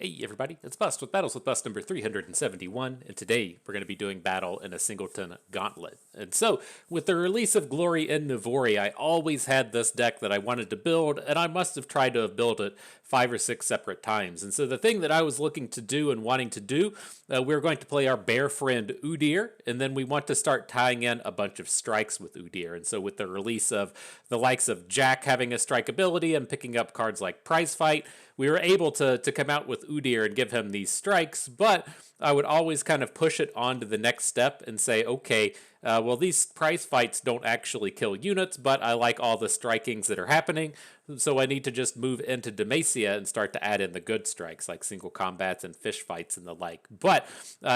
Hey everybody, it's Bust with Battles with Bust number 371, and today we're going to be doing battle in a Singleton Gauntlet. And so, with the release of Glory in Navori, I always had this deck that I wanted to build, and I must have tried to have built it 5 or 6 separate times. And so the thing that I was looking to do and wanting to do, we're going to play our bear friend Udyr, and then we want to start tying in a bunch of strikes with Udyr. And so with the release of the likes of Jack having a strike ability and picking up cards like Prie Fight, we were able to come out with Udyr and give him these strikes, but I would always kind of push it on to the next step and say, okay, well, these Prie Fights don't actually kill units, but I like all the strikings that are happening, so I need to just move into Demacia and start to add in the good strikes, like single combats and fish fights and the like. But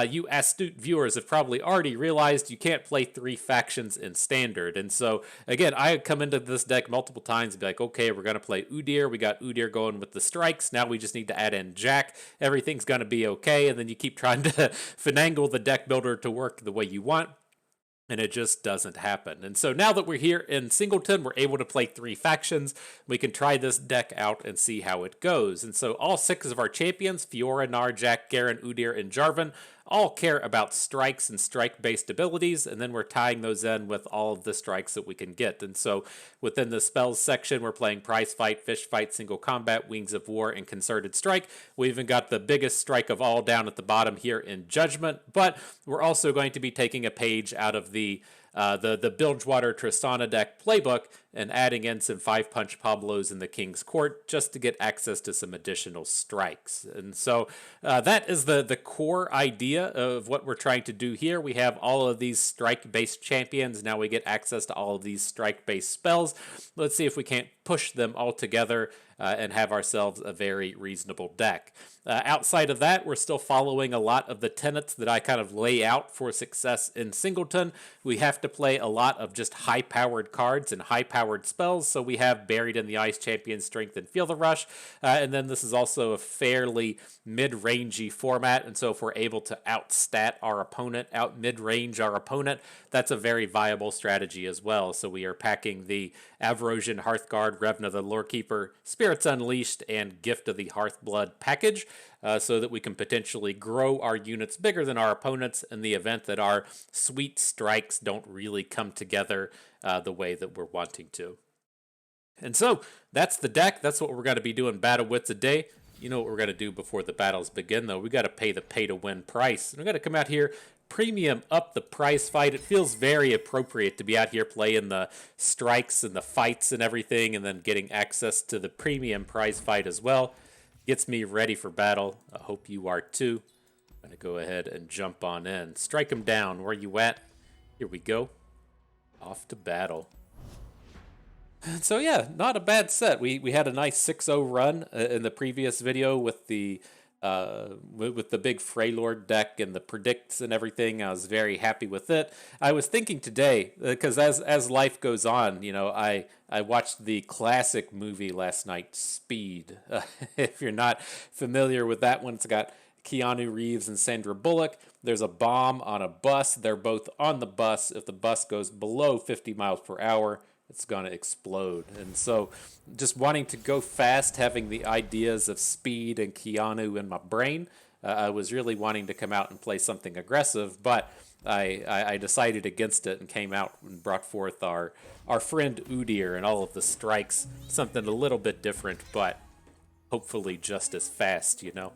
you astute viewers have probably already realized you can't play 3 factions in Standard, and so, again, I come into this deck multiple times and be like, okay, we're going to play Udyr, we got Udyr going with the strikes, now we just need to add in Jack, everything's going to be okay, and then you keep trying to finagle the deck builder to work the way you want, and it just doesn't happen. And so now that we're here in Singleton, we're able to play 3 factions. We can try this deck out and see how it goes. And so all 6 of our champions, Fiora, Gnar, Jack, Garen, Udyr, and Jarvan, all care about strikes and strike-based abilities, and then we're tying those in with all of the strikes that we can get. And so within the spells section, we're playing Prie Fight, Fish Fight, Single Combat, Wings of War, and Concerted Strike. We even got the biggest strike of all down at the bottom here in Judgment, but we're also going to be taking a page out of the Bilgewater Tristana deck playbook and adding in some 5 Punch Pablos in the King's Court just to get access to some additional strikes. And so that is the core idea of what we're trying to do here. We have all of these strike-based champions. Now we get access to all of these strike-based spells. Let's see if we can't push them all together and have ourselves a very reasonable deck. Outside of that, we're still following a lot of the tenets that I kind of lay out for success in Singleton. We have to play a lot of just high-powered cards and high-powered spells, so we have Buried in the Ice, Champion Strength, and Feel the Rush, and then this is also a fairly mid-rangey format, and so if we're able to outstat our opponent, out-mid-range our opponent, that's a very viable strategy as well. So we are packing the Avarosian Hearthguard, Revna the Lorekeeper, Spirits Unleashed, and Gift of the Hearthblood package, so that we can potentially grow our units bigger than our opponents in the event that our sweet strikes don't really come together the way that we're wanting to. And so that's the deck. That's what we're going to be doing battle with today. You know what we're going to do before the battles begin, though. We got to pay the pay-to-win price. And we're going to come out here, premium up the prize fight. It feels very appropriate to be out here playing the strikes and the fights and everything, and then getting access to the premium prize fight as well. Gets me ready for battle. I hope you are too. I'm going to go ahead and jump on in. Strike him down. Where you at? Here we go. Off to battle. So yeah, not a bad set. We had a nice 6-0 run in the previous video with the big Freylord deck and the predicts and everything. I was very happy with it. I was thinking today, because as life goes on, you know, I watched the classic movie last night, Speed. If you're not familiar with that one, it's got Keanu Reeves and Sandra Bullock. There's a bomb on a bus. They're both on the bus. If the bus goes below 50 miles per hour, it's going to explode. And so just wanting to go fast, having the ideas of Speed and Keanu in my brain, I was really wanting to come out and play something aggressive, but I decided against it and came out and brought forth our friend Udyr and all of the strikes, something a little bit different, but hopefully just as fast, you know?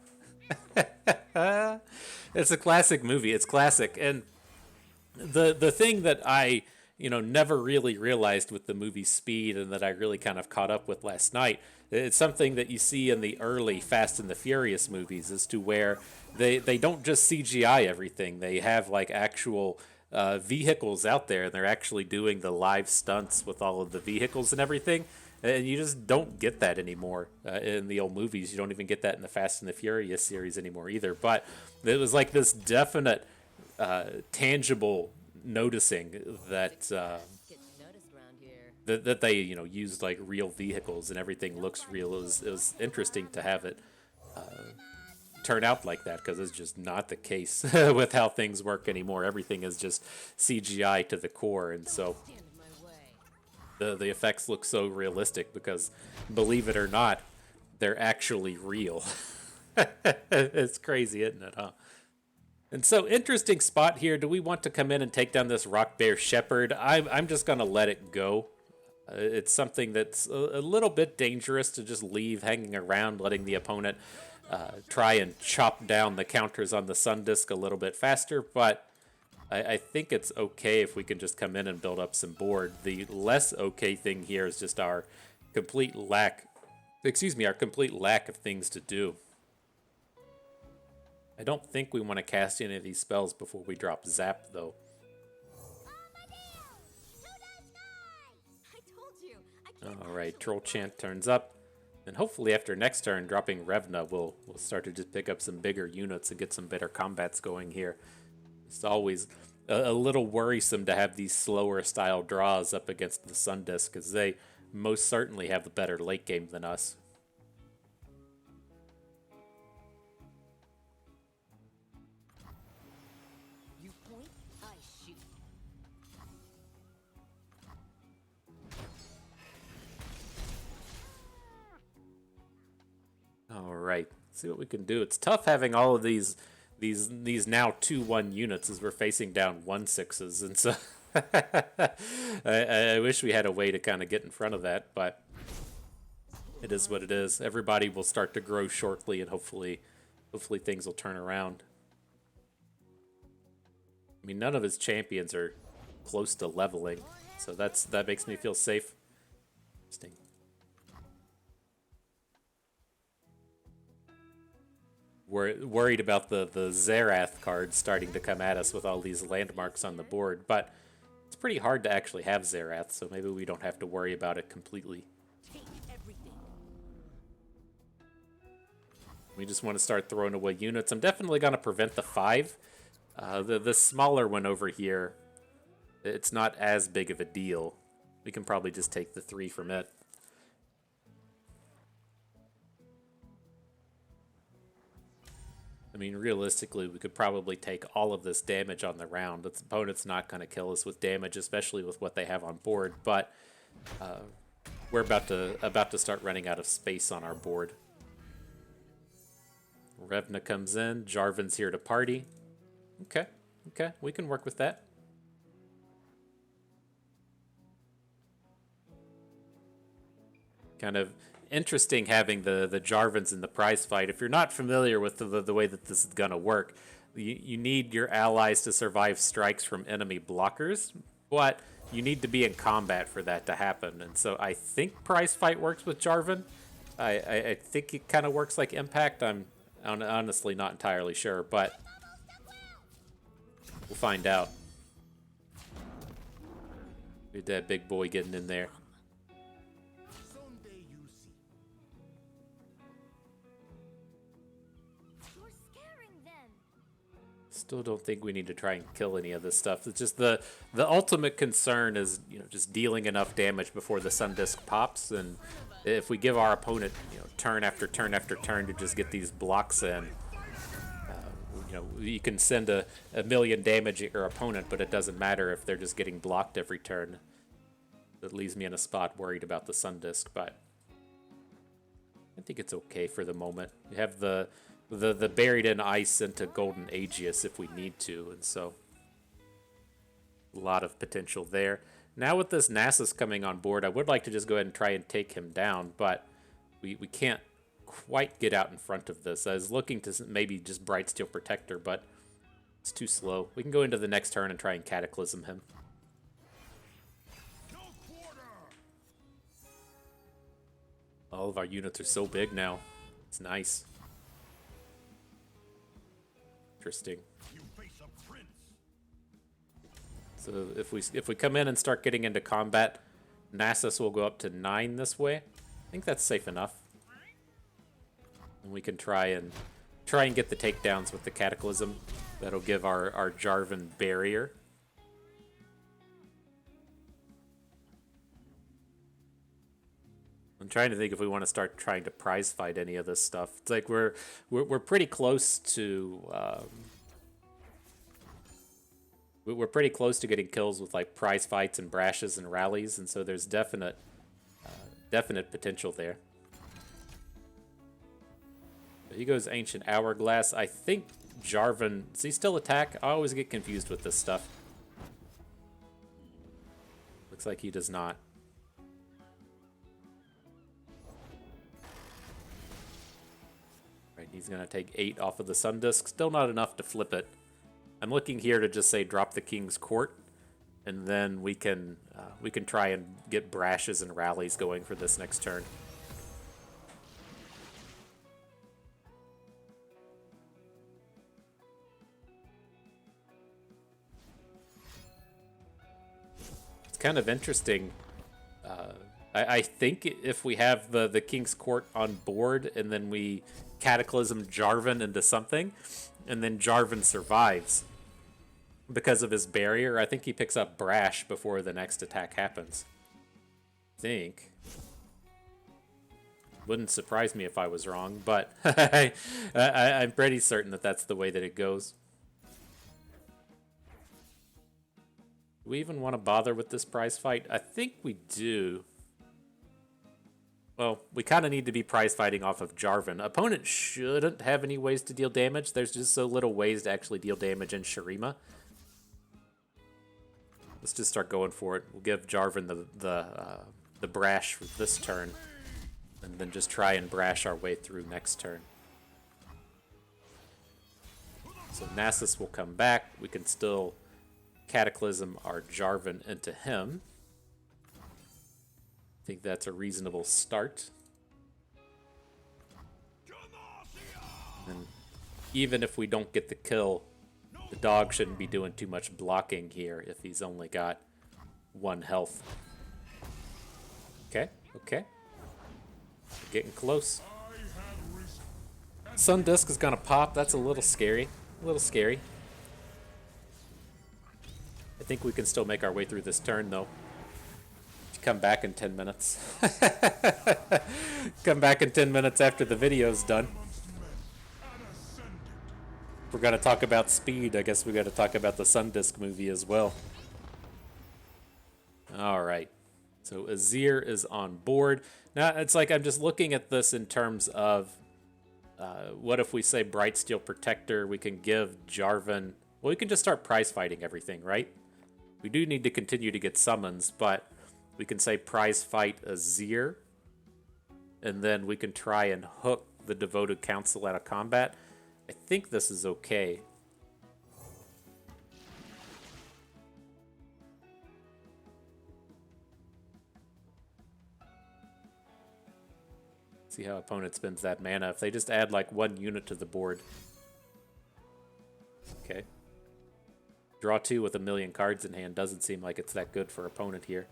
It's a classic movie. It's classic. And the thing that I never really realized with the movie Speed, and that I really kind of caught up with last night, it's something that you see in the early Fast and the Furious movies, as to where they don't just CGI everything. They have like actual vehicles out there, and they're actually doing the live stunts with all of the vehicles and everything. And you just don't get that anymore in the old movies. You don't even get that in the Fast and the Furious series anymore either. But it was like this definite, tangible noticing that that they used like real vehicles and everything looks real. It was interesting to have it turn out like that, because it's just not the case with how things work anymore. Everything is just CGI to the core, and so the effects look so realistic because, believe it or not, they're actually real. It's crazy, isn't it, huh? And so, interesting spot here. Do we want to come in and take down this Rock Bear Shepherd? I'm just going to let it go. It's something that's a little bit dangerous to just leave hanging around, letting the opponent try and chop down the counters on the Sun Disk a little bit faster, but I think it's okay if we can just come in and build up some board. The less okay thing here is just our complete lack, our complete lack of things to do. I don't think we want to cast any of these spells before we drop Zap, though. Alright, Troll Chant turns up. And hopefully after next turn, dropping Revna, we'll start to just pick up some bigger units and get some better combats going here. It's always a little worrisome to have these slower style draws up against the Sun Disk, because they most certainly have the better late game than us. All right, see what we can do. It's tough having all of these now 2/1 units as we're facing down 1/6s, and so I wish we had a way to kind of get in front of that, but it is what it is. Everybody will start to grow shortly, and hopefully things will turn around. I mean, none of his champions are close to leveling, so that makes me feel safe. Interesting. We're worried about the Xerath cards starting to come at us with all these landmarks on the board, but it's pretty hard to actually have Xerath, so maybe we don't have to worry about it completely. We just want to start throwing away units. I'm definitely going to prevent the 5. The smaller one over here, it's not as big of a deal. We can probably just take the 3 from it. I mean, realistically, we could probably take all of this damage on the round. The opponent's not going to kill us with damage, especially with what they have on board. But we're about to start running out of space on our board. Revna comes in. Jarvan's here to party. Okay, we can work with that. Kind of interesting having the Jarvans in the prize fight. If you're not familiar with the way that this is going to work, you need your allies to survive strikes from enemy blockers, but you need to be in combat for that to happen. And so I think prize fight works with Jarvan. I think it kind of works like Impact. I'm honestly not entirely sure, but we'll find out. Look at that big boy getting in there. Still don't think we need to try and kill any of this stuff. It's just the ultimate concern is, just dealing enough damage before the Sun Disk pops, and if we give our opponent, turn after turn after turn to just get these blocks in, you can send a million damage at your opponent, but it doesn't matter if they're just getting blocked every turn. That leaves me in a spot worried about the Sun Disk, but I think it's okay for the moment. We have the buried in ice into Golden Aegis if we need to, and so a lot of potential there. Now with this Nasus coming on board, I would like to just go ahead and try and take him down, but we can't quite get out in front of this. I was looking to maybe just Brightsteel Protector, but it's too slow. We can go into the next turn and try and Cataclysm him. All of our units are so big now. It's nice. Interesting. So if we come in and start getting into combat, Nasus will go up to 9 this way. I think that's safe enough. And we can try and get the takedowns with the Cataclysm. That'll give our Jarvan barrier. I'm trying to think if we want to start trying to prize fight any of this stuff. It's like we're pretty close to we're pretty close to getting kills with like prize fights and brashes and rallies, and so there's definite potential there. He goes Ancient Hourglass. I think Jarvan, does he still attack? I always get confused with this stuff. Looks like he does not. Right, he's going to take 8 off of the Sun Disk. Still not enough to flip it. I'm looking here to just say drop the King's Court, and then we can try and get brashes and rallies going for this next turn. It's kind of interesting. I think if we have the King's Court on board and then we Cataclysm Jarvan into something, and then Jarvan survives because of his barrier, I think he picks up Brash before the next attack happens. I think. Wouldn't surprise me if I was wrong, but I'm pretty certain that that's the way that it goes. Do we even want to bother with this prize fight? I think we do. Well, we kind of need to be prize fighting off of Jarvan. Opponent shouldn't have any ways to deal damage. There's just so little ways to actually deal damage in Shurima. Let's just start going for it. We'll give Jarvan the brash for this turn, and then just try and brash our way through next turn. So Nasus will come back. We can still Cataclysm our Jarvan into him. I think that's a reasonable start. And even if we don't get the kill, the dog shouldn't be doing too much blocking here if he's only got 1 health. Okay, okay. We're getting close. Sun Disk is gonna pop. That's a little scary. A little scary. I think we can still make our way through this turn, though. Come back in 10 minutes. Come back in 10 minutes after the video's done. If we're gonna talk about speed, I guess we gotta talk about the Sun Disk movie as well. Alright. So Azir is on board. Now, it's like I'm just looking at this in terms of what if we say Bright Steel Protector, we can give Jarvan... Well, we can just start prize fighting everything, right? We do need to continue to get summons, but we can say prize fight Azir, and then we can try and hook the Devoted Council out of combat. I think this is okay. See how opponent spends that mana. If they just add like 1 unit to the board. Okay. Draw 2 with 1,000,000 cards in hand doesn't seem like it's that good for opponent here.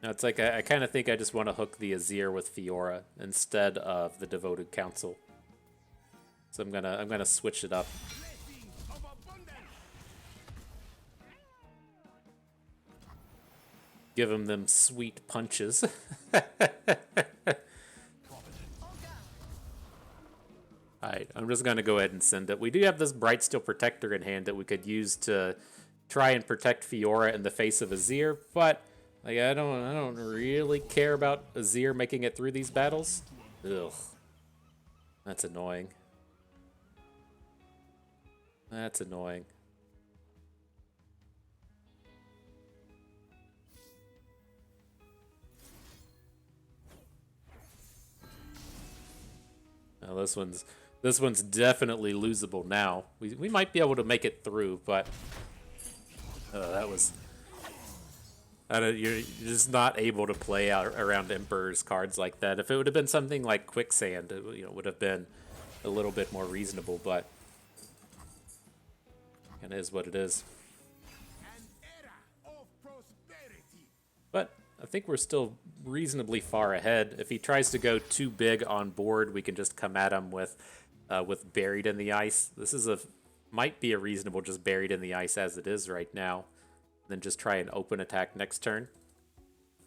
Now it's like I kind of think I just want to hook the Azir with Fiora instead of the Devoted Council. So I'm gonna switch it up. Give him them sweet punches. Alright, I'm just gonna go ahead and send it. We do have this Bright Steel Protector in hand that we could use to try and protect Fiora in the face of Azir, but like I don't really care about Azir making it through these battles. Ugh. That's annoying. That's annoying. Now this one's definitely losable now. We might be able to make it through, but that was you're just not able to play out around Emperor's cards like that. If it would have been something like Quicksand, it would have been a little bit more reasonable, but it is what it is. But I think we're still reasonably far ahead. If he tries to go too big on board, we can just come at him with Buried in the Ice. This is might be a reasonable just Buried in the Ice as it is right now. Then just try an open attack next turn.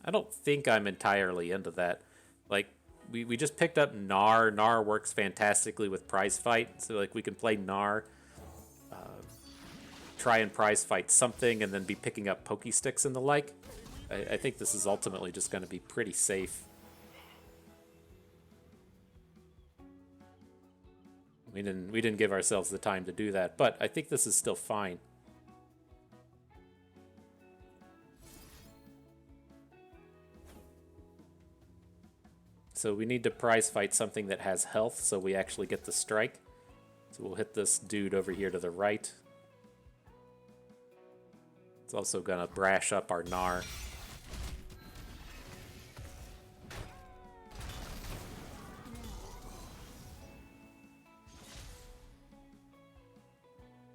I don't think I'm entirely into that. Like, we just picked up Gnar. Gnar works fantastically with Prize Fight, so like we can play Gnar, try and Prize Fight something, and then be picking up Pokey Sticks and the like. I think this is ultimately just going to be pretty safe. We didn't give ourselves the time to do that, but I think this is still fine. So we need to prize fight something that has health so we actually get the strike. So we'll hit this dude over here to the right. It's also gonna brash up our Gnar.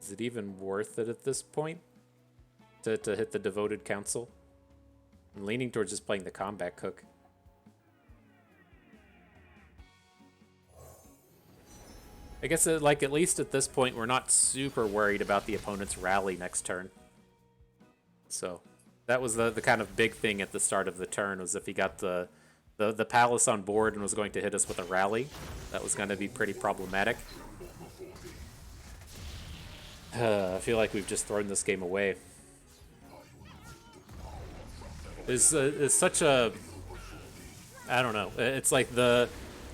Is it even worth it at this point to hit the Devoted Council? I'm leaning towards just playing the Combat Cook. I guess, like, at least at this point, we're not super worried about the opponent's rally next turn. So, that was the kind of big thing at the start of the turn, was if he got the Palace on board and was going to hit us with a rally. That was going to be pretty problematic. I feel like we've just thrown this game away. It's such a... I don't know. It's like the...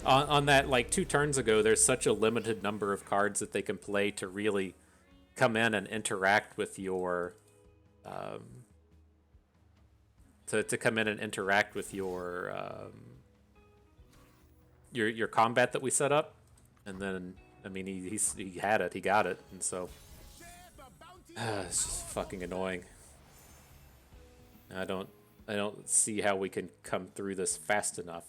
On that, like, 2 turns ago, there's such a limited number of cards that they can play to really come in and interact with your... to come in and interact with your combat that we set up. And then, I mean, he had it, he got it, and so... it's just fucking annoying. I don't see how we can come through this fast enough.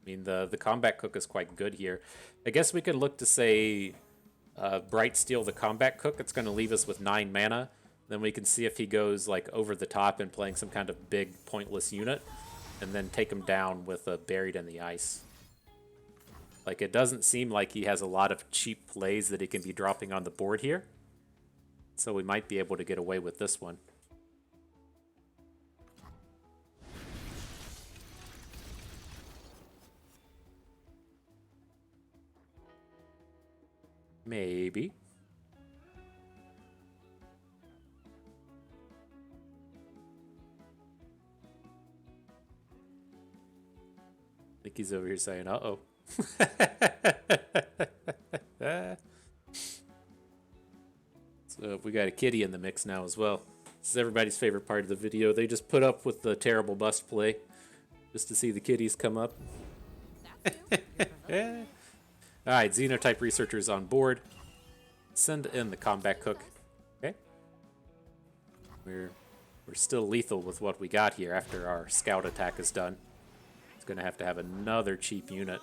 I mean, the Combat Cook is quite good here. I guess we could look to say Bright Steel the Combat Cook. It's going to leave us with 9 mana. Then we can see if he goes like over the top and playing some kind of big pointless unit, and then take him down with a Buried in the Ice. Like, it doesn't seem like he has a lot of cheap plays that he can be dropping on the board here. So we might be able to get away with this one. Maybe. I think he's over here saying, uh-oh. So we got a kitty in the mix now as well. This is everybody's favorite part of the video. They just put up with the terrible bust play just to see the kitties come up. Alright, Xenotype Researchers on board. Send in the Combat Cook. Okay. We're still lethal with what we got here after our scout attack is done. It's going to have another cheap unit.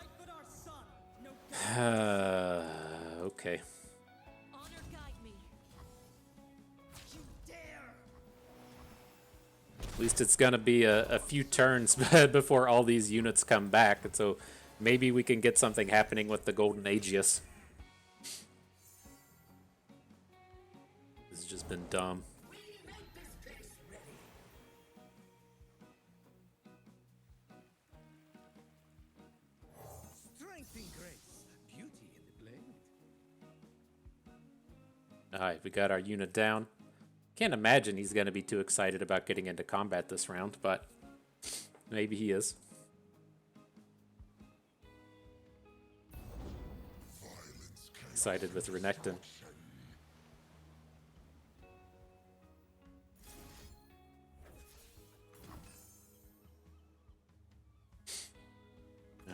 Okay. At least it's going to be a few turns before all these units come back, and so maybe we can get something happening with the Golden Aegis. This has just been dumb. Alright, we got our unit down. Can't imagine he's going to be too excited about getting into combat this round, but maybe he is. Excited with Renekton.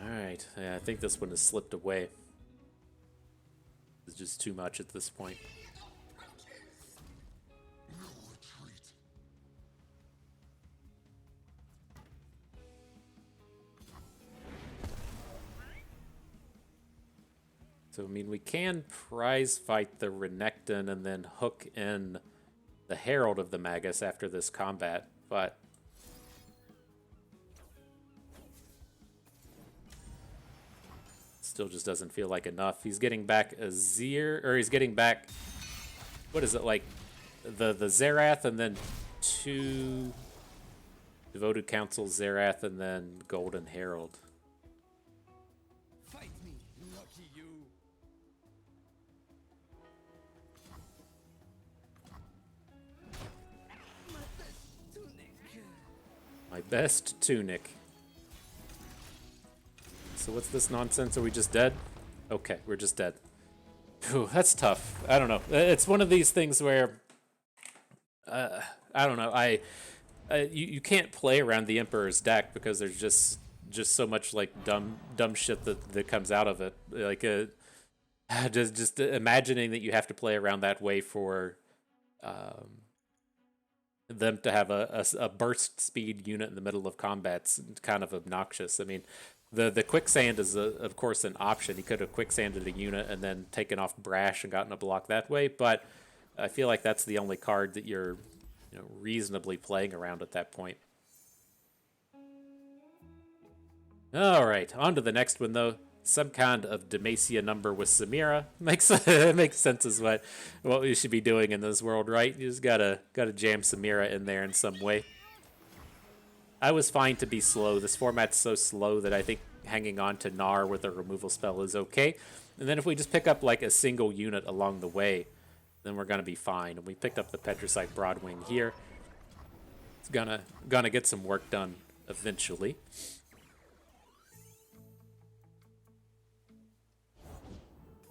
Alright, yeah, I think this one has slipped away. It's just too much at this point. So, I mean, we can prize fight the Renekton and then hook in the Herald of the Magus after this combat, but still just doesn't feel like enough. He's getting back Azir, or he's getting back, what is it, like the Xerath and then 2 Devoted Council Xerath and then Golden Herald. My best tunic. So what's this nonsense? Are we just dead? Okay, we're just dead. Whew, that's tough. I don't know. It's one of these things where I don't know. You can't play around the Emperor's deck because there's just so much like dumb shit that comes out of it. Like just imagining that you have to play around that way for them to have a burst speed unit in the middle of combat's kind of obnoxious. I mean, the quicksand is of course an option. He could have quicksanded a unit and then taken off Brash and gotten a block that way, but I feel like that's the only card that you're reasonably playing around at that point. All right, on to the next one though. Some kind of Demacia number with Samira makes sense as what we should be doing in this world, right? You just gotta jam Samira in there in some way. I was fine to be slow. This format's so slow that I think hanging on to Gnar with a removal spell is okay. And then if we just pick up like a single unit along the way, then we're gonna be fine. And we picked up the Petricite Broadwing here. It's gonna get some work done eventually.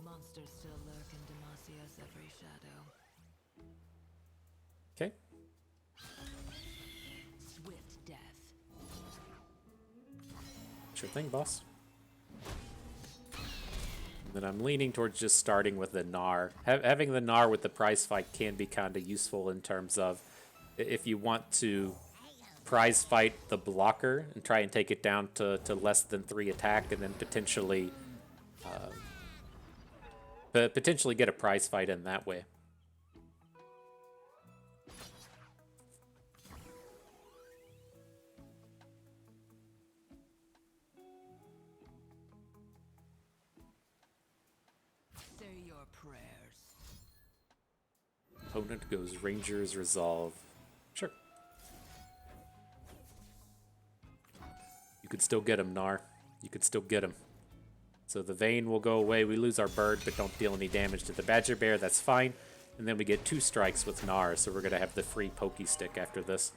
Monsters still lurk in Demacia's every shadow. Okay. Swift death. Sure thing, boss. And then I'm leaning towards just starting with the Gnar. Having the Gnar with the prize fight can be kind of useful in terms of if you want to prize fight the blocker and try and take it down to less than 3 attack, and then potentially get a prize fight in that way. Say your prayers. Opponent goes Ranger's Resolve. Sure. You could still get him, Gnar. You could still get him. So the Vayne will go away. We lose our bird, but don't deal any damage to the Badger Bear. That's fine. And then we get 2 strikes with Gnar, so we're going to have the free Pokey Stick after this.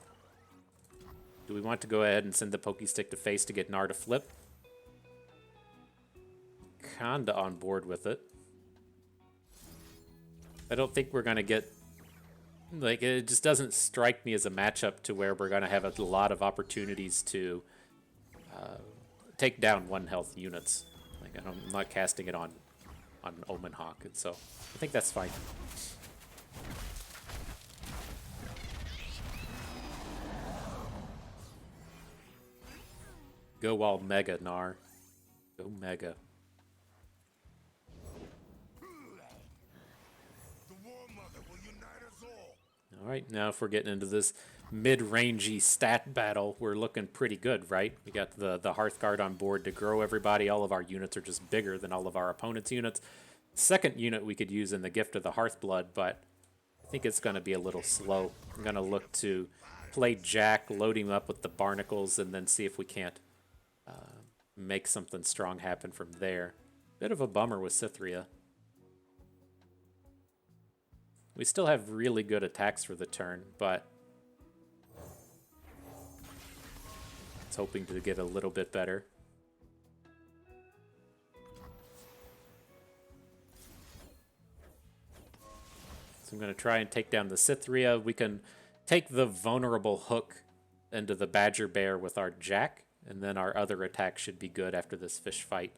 Do we want to go ahead and send the Pokey Stick to face to get Gnar to flip? Kinda on board with it. I don't think we're going to get... Like, it just doesn't strike me as a matchup to where we're going to have a lot of opportunities to take down 1 health units. Like, I'm not casting it on Omen Hawk, and so I think that's fine. Go all Mega, Gnar. Go Mega. Alright, now if we're getting into this mid-rangey stat battle, we're looking pretty good, right? We got the Hearthguard on board to grow everybody. All of our units are just bigger than all of our opponents' units. Second unit we could use in the Gift of the Hearthblood, but I think it's going to be a little slow. I'm going to look to play Jack, load him up with the Barnacles, and then see if we can't make something strong happen from there. Bit of a bummer with Cythria. We still have really good attacks for the turn, but it's hoping to get a little bit better. So I'm going to try and take down the Cythria. We can take the vulnerable hook into the Badger Bear with our Jack, and then our other attack should be good after this fish fight.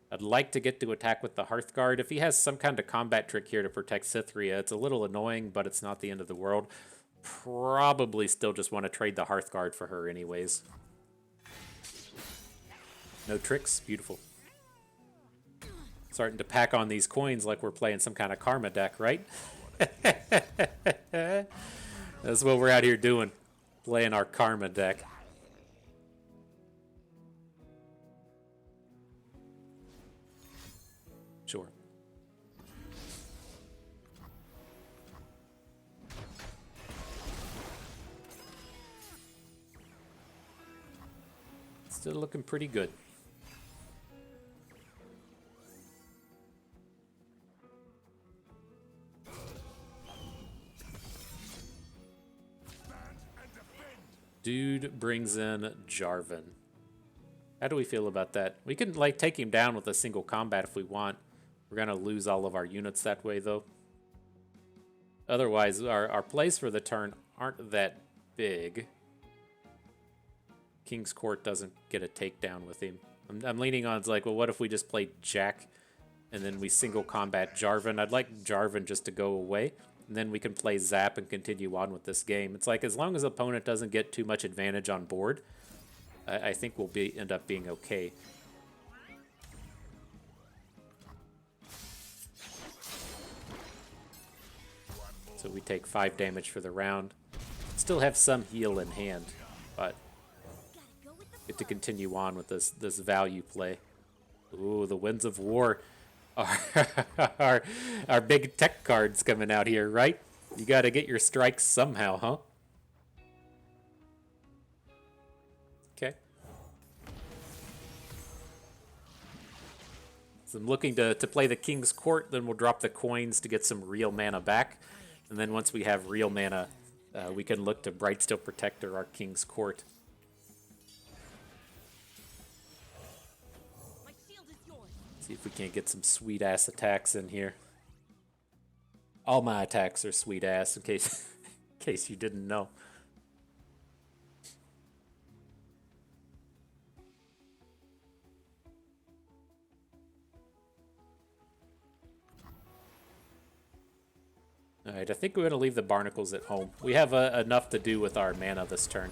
I'd like to get to attack with the Hearthguard. If he has some kind of combat trick here to protect Cythria, it's a little annoying, but it's not the end of the world. Probably still just want to trade the Hearthguard for her anyways. No tricks? Beautiful. Starting to pack on these coins like we're playing some kind of karma deck, right? That's what we're out here doing. Playing our karma deck. Sure. Still looking pretty good. Dude brings in Jarvan. How do we feel about that? We can like take him down with a single combat if we want. We're gonna lose all of our units that way though. Otherwise, our plays for the turn aren't that big. King's Court doesn't get a takedown with him. I'm leaning on, it's like, well, what if we just play Jack and then we single combat Jarvan? I'd like Jarvan just to go away, and then we can play Zap and continue on with this game. It's like, as long as the opponent doesn't get too much advantage on board, I think we'll end up being okay. So we take 5 damage for the round. Still have some heal in hand, but get to continue on with this value play. Ooh, the Winds of War are our big tech cards coming out here, right? You got to get your strikes somehow, huh? Okay. So I'm looking to play the King's Court, then we'll drop the coins to get some real mana back. And then once we have real mana, we can look to Brightsteel Protector our King's Court. See if we can't get some sweet ass attacks in here. All my attacks are sweet ass, in case you didn't know. Alright, I think we're going to leave the Barnacles at home. We have enough to do with our mana this turn.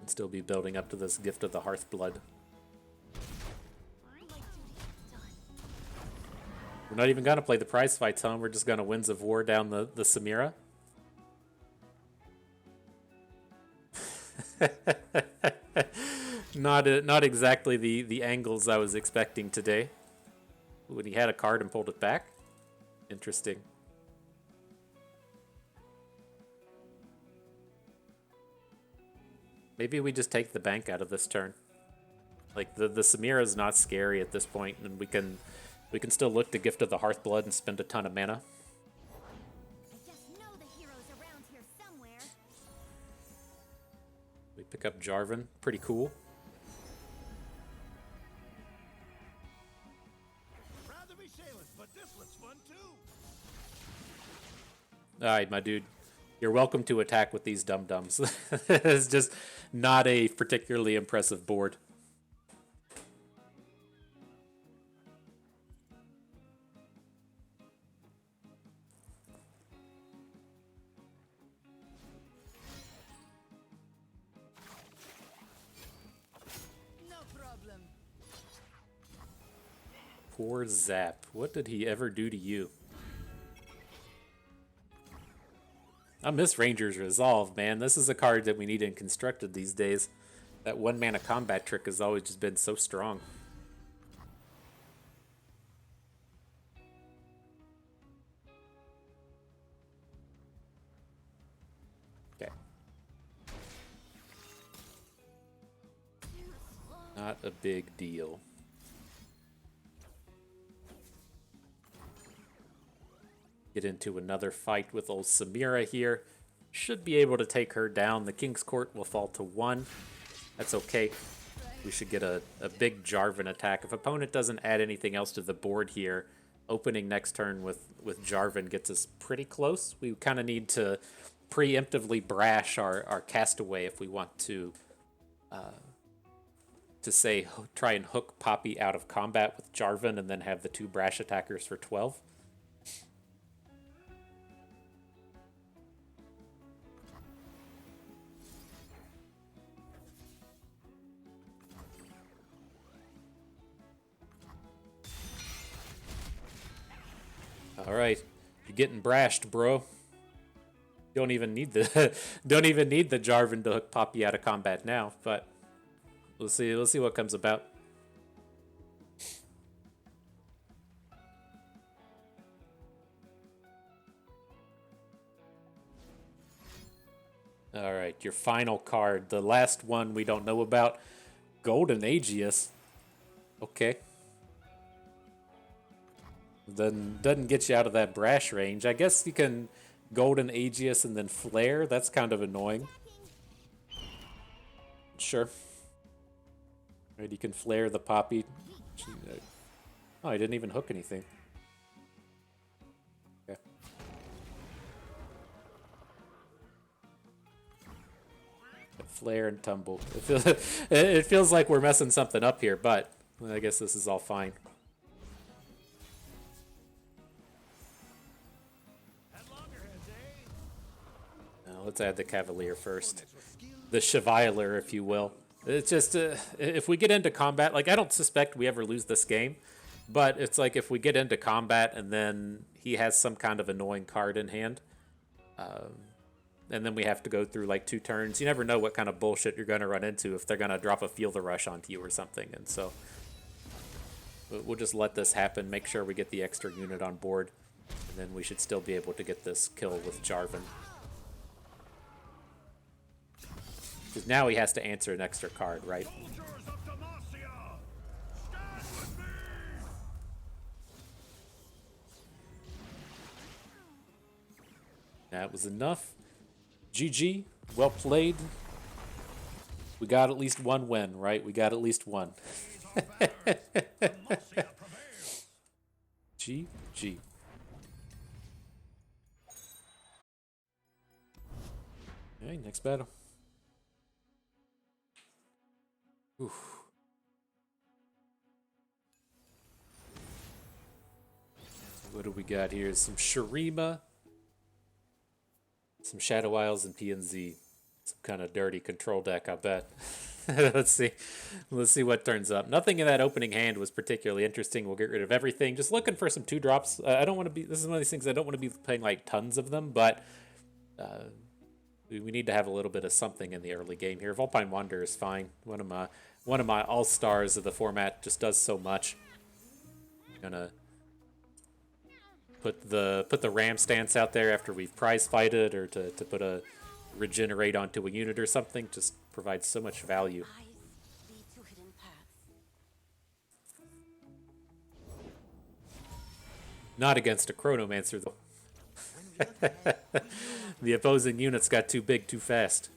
And still be building up to this Gift of the Hearthblood. We're not even going to play the prize fights, huh? We're just going to Winds of War down the Samira. Not exactly the angles I was expecting today. When he had a card and pulled it back. Interesting. Maybe we just take the bank out of this turn. Like the Samira is not scary at this point, and we can still look to Gift of the Hearthblood and spend a ton of mana. I just know the hero's around here somewhere. We pick up Jarvan, pretty cool. Rather be sailors, but this looks fun too. Alright, my dude. You're welcome to attack with these dum-dums. It's just not a particularly impressive board. No problem. Poor Zap. What did he ever do to you? I miss Ranger's Resolve, man. This is a card that we need in Constructed these days. That 1-mana combat trick has always just been so strong. Okay. Not a big deal. Get into another fight with old Samira here. Should be able to take her down. The King's Court will fall to 1. That's okay. We should get a big Jarvan attack. If opponent doesn't add anything else to the board here, opening next turn with Jarvan gets us pretty close. We kind of need to preemptively brash our castaway if we want to say try and hook Poppy out of combat with Jarvan and then have the 2 brash attackers for 12. All right, you're getting brashed, bro. Don't even need the Jarvan to hook Poppy out of combat now, but we'll see. We'll see what comes about. All right, your final card, the last one we don't know about, Golden Aegeus. Okay. Then doesn't get you out of that brash range. I guess you can Golden Aegis and then Flare. That's kind of annoying. Sure. Right, you can Flare the Poppy. Oh, I didn't even hook anything. Okay. Flare and Tumble. It feels like we're messing something up here, but I guess this is all fine. Now, let's add the Cavalier first. The Chevalier, if you will. It's just, if we get into combat, like, I don't suspect we ever lose this game, but it's like if we get into combat and then he has some kind of annoying card in hand, and then we have to go through like 2 turns, you never know what kind of bullshit you're going to run into if they're going to drop a Feel the Rush onto you or something. And so we'll just let this happen, make sure we get the extra unit on board, and then we should still be able to get this kill with Jarvan. Because now he has to answer an extra card, right? That was enough. GG. Well played. We got at least one win, right? We got at least one. GG. Okay, next battle. Oof. What do we got here? Some Shurima, some Shadow Isles, and PNZ. Some kind of dirty control deck, I bet. Let's see. Let's see what turns up. Nothing in that opening hand was particularly interesting. We'll get rid of everything. Just looking for some 2-drops. I don't want to be... This is one of these things I don't want to be playing like tons of them, but we need to have a little bit of something in the early game here. Vulpine Wanderer is fine. One of my all-stars of the format, just does so much. I'm gonna put the Ram stance out there after we've prize fighted, or to put a regenerate onto a unit or something. Just provides so much value. Not against a Chronomancer though. The opposing units got too big too fast.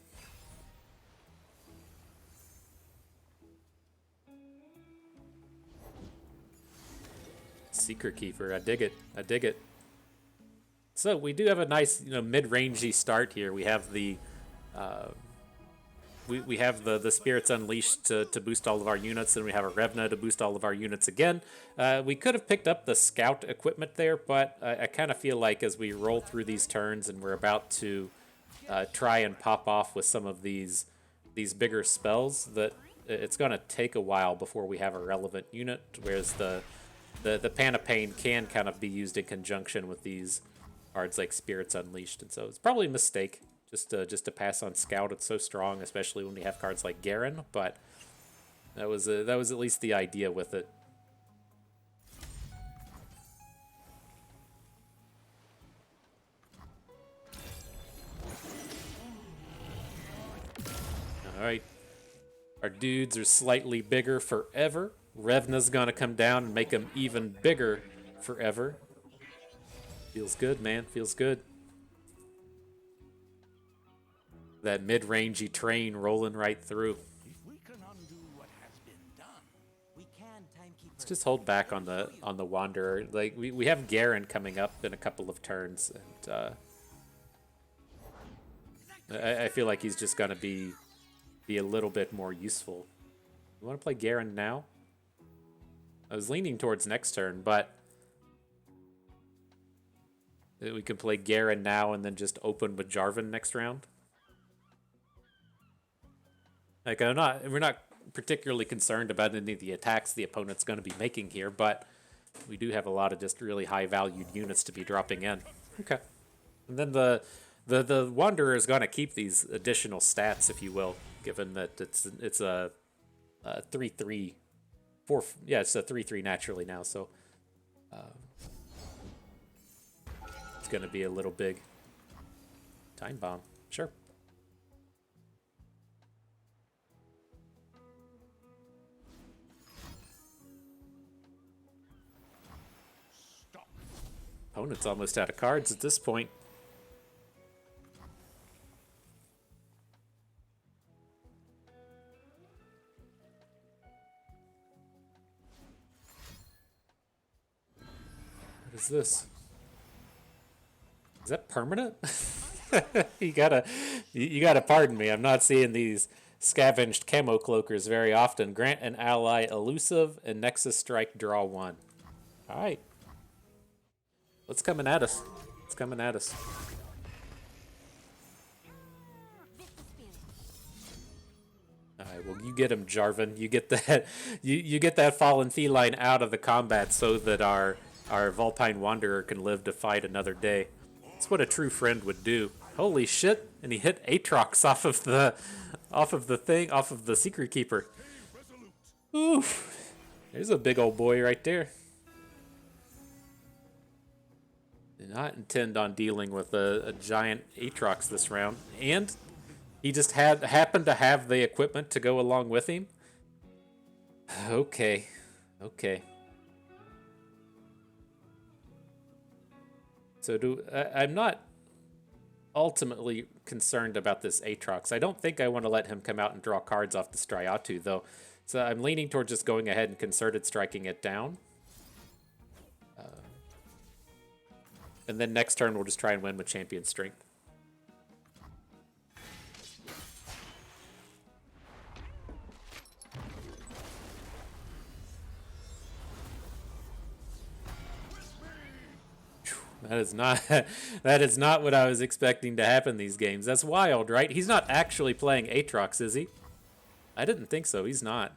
Seeker Keeper, I dig it. I dig it. So we do have a nice, mid-rangey start here. We have the we have the Spirits Unleashed to boost all of our units, and we have a Revna to boost all of our units again. We could have picked up the Scout equipment there, but I kind of feel like as we roll through these turns and we're about to try and pop off with some of these bigger spells, that it's going to take a while before we have a relevant unit, whereas the Pan of Pain can kind of be used in conjunction with these cards like Spirits Unleashed, and so it's probably a mistake just to pass on Scout. It's so strong, especially when we have cards like Garen, but that was at least the idea with it. All right, our dudes are slightly bigger forever. Revna's gonna come down and make them even bigger forever. Feels good, man. Feels good. That mid-rangey train rolling right through. Let's just hold back on the Wanderer. Like we have Garen coming up in a couple of turns, and I feel like he's just gonna be a little bit more useful. You want to play Garen now? I was leaning towards next turn, but we can play Garen now and then just open with Jarvan next round. Like we're not particularly concerned about any of the attacks the opponent's going to be making here, but we do have a lot of just really high valued units to be dropping in. Okay, and then the Wanderer is going to keep these additional stats, if you will, given that it's a 3/3. Yeah, it's a 3/3 naturally now, so it's going to be a little big. Time Bomb, sure. Stop. Opponent's almost out of cards at this point. What is this? Is that permanent? you gotta pardon me. I'm not seeing these scavenged camo cloakers very often. Grant an ally elusive and Nexus Strike, draw 1. All right. What's coming at us? It's coming at us. All right, well, you get him, Jarvan. You get that. You get that fallen feline out of the combat so that our Vulpine Wanderer can live to fight another day. That's what a true friend would do. Holy shit! And he hit Aatrox off of the Secret Keeper. Oof! There's a big old boy right there. Did not intend on dealing with a giant Aatrox this round, and he just happened to have the equipment to go along with him. Okay. So I'm not ultimately concerned about this Aatrox. I don't think I want to let him come out and draw cards off the Striatu, though. So I'm leaning towards just going ahead and concerted striking it down. And then next turn we'll just try and win with Champion Strength. That is not what I was expecting to happen these games. That's wild, right? He's not actually playing Aatrox, is he? I didn't think so. He's not.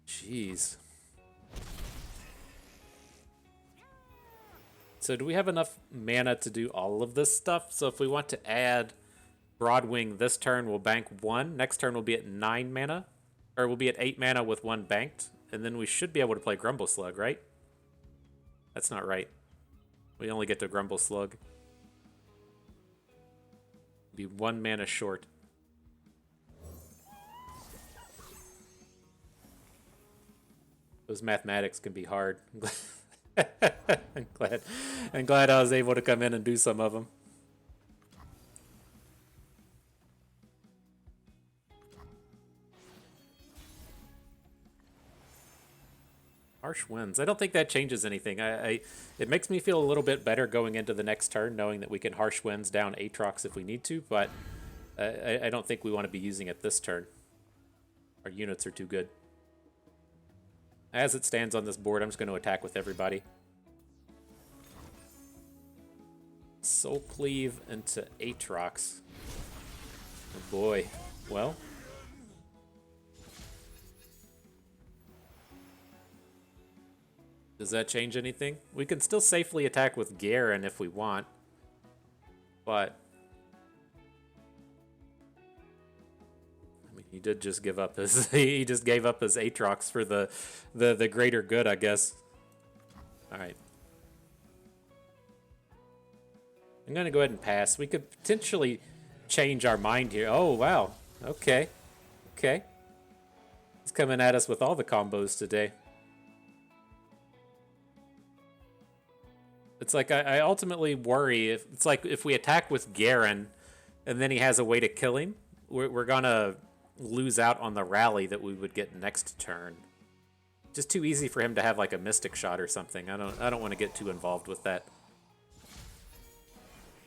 Jeez. So do we have enough mana to do all of this stuff? So if we want to add Broadwing this turn, we'll bank 1. Next turn we'll be at 9 mana. Or we'll be at 8 mana with 1 banked. And then we should be able to play Grumble Slug, right? That's not right. We only get to Grumble Slug. Be 1 mana short. Those mathematics can be hard. I'm glad I was able to come in and do some of them. Harsh Winds. I don't think that changes anything. It makes me feel a little bit better going into the next turn, knowing that we can Harsh Winds down Aatrox if we need to, but I don't think we want to be using it this turn. Our units are too good. As it stands on this board, I'm just going to attack with everybody. Soul Cleave into Aatrox. Oh boy. Well. Does that change anything? We can still safely attack with Garen if we want. But I mean, he did just give up his he just gave up his Aatrox for the greater good, I guess. All right. I'm going to go ahead and pass. We could potentially change our mind here. Oh, wow. Okay. Okay. He's coming at us with all the combos today. It's like I ultimately worry if it's like if we attack with Garen and then he has a way to kill him, we're gonna lose out on the rally that we would get next turn. Just too easy for him to have like a Mystic Shot or something. I don't want to get too involved with that.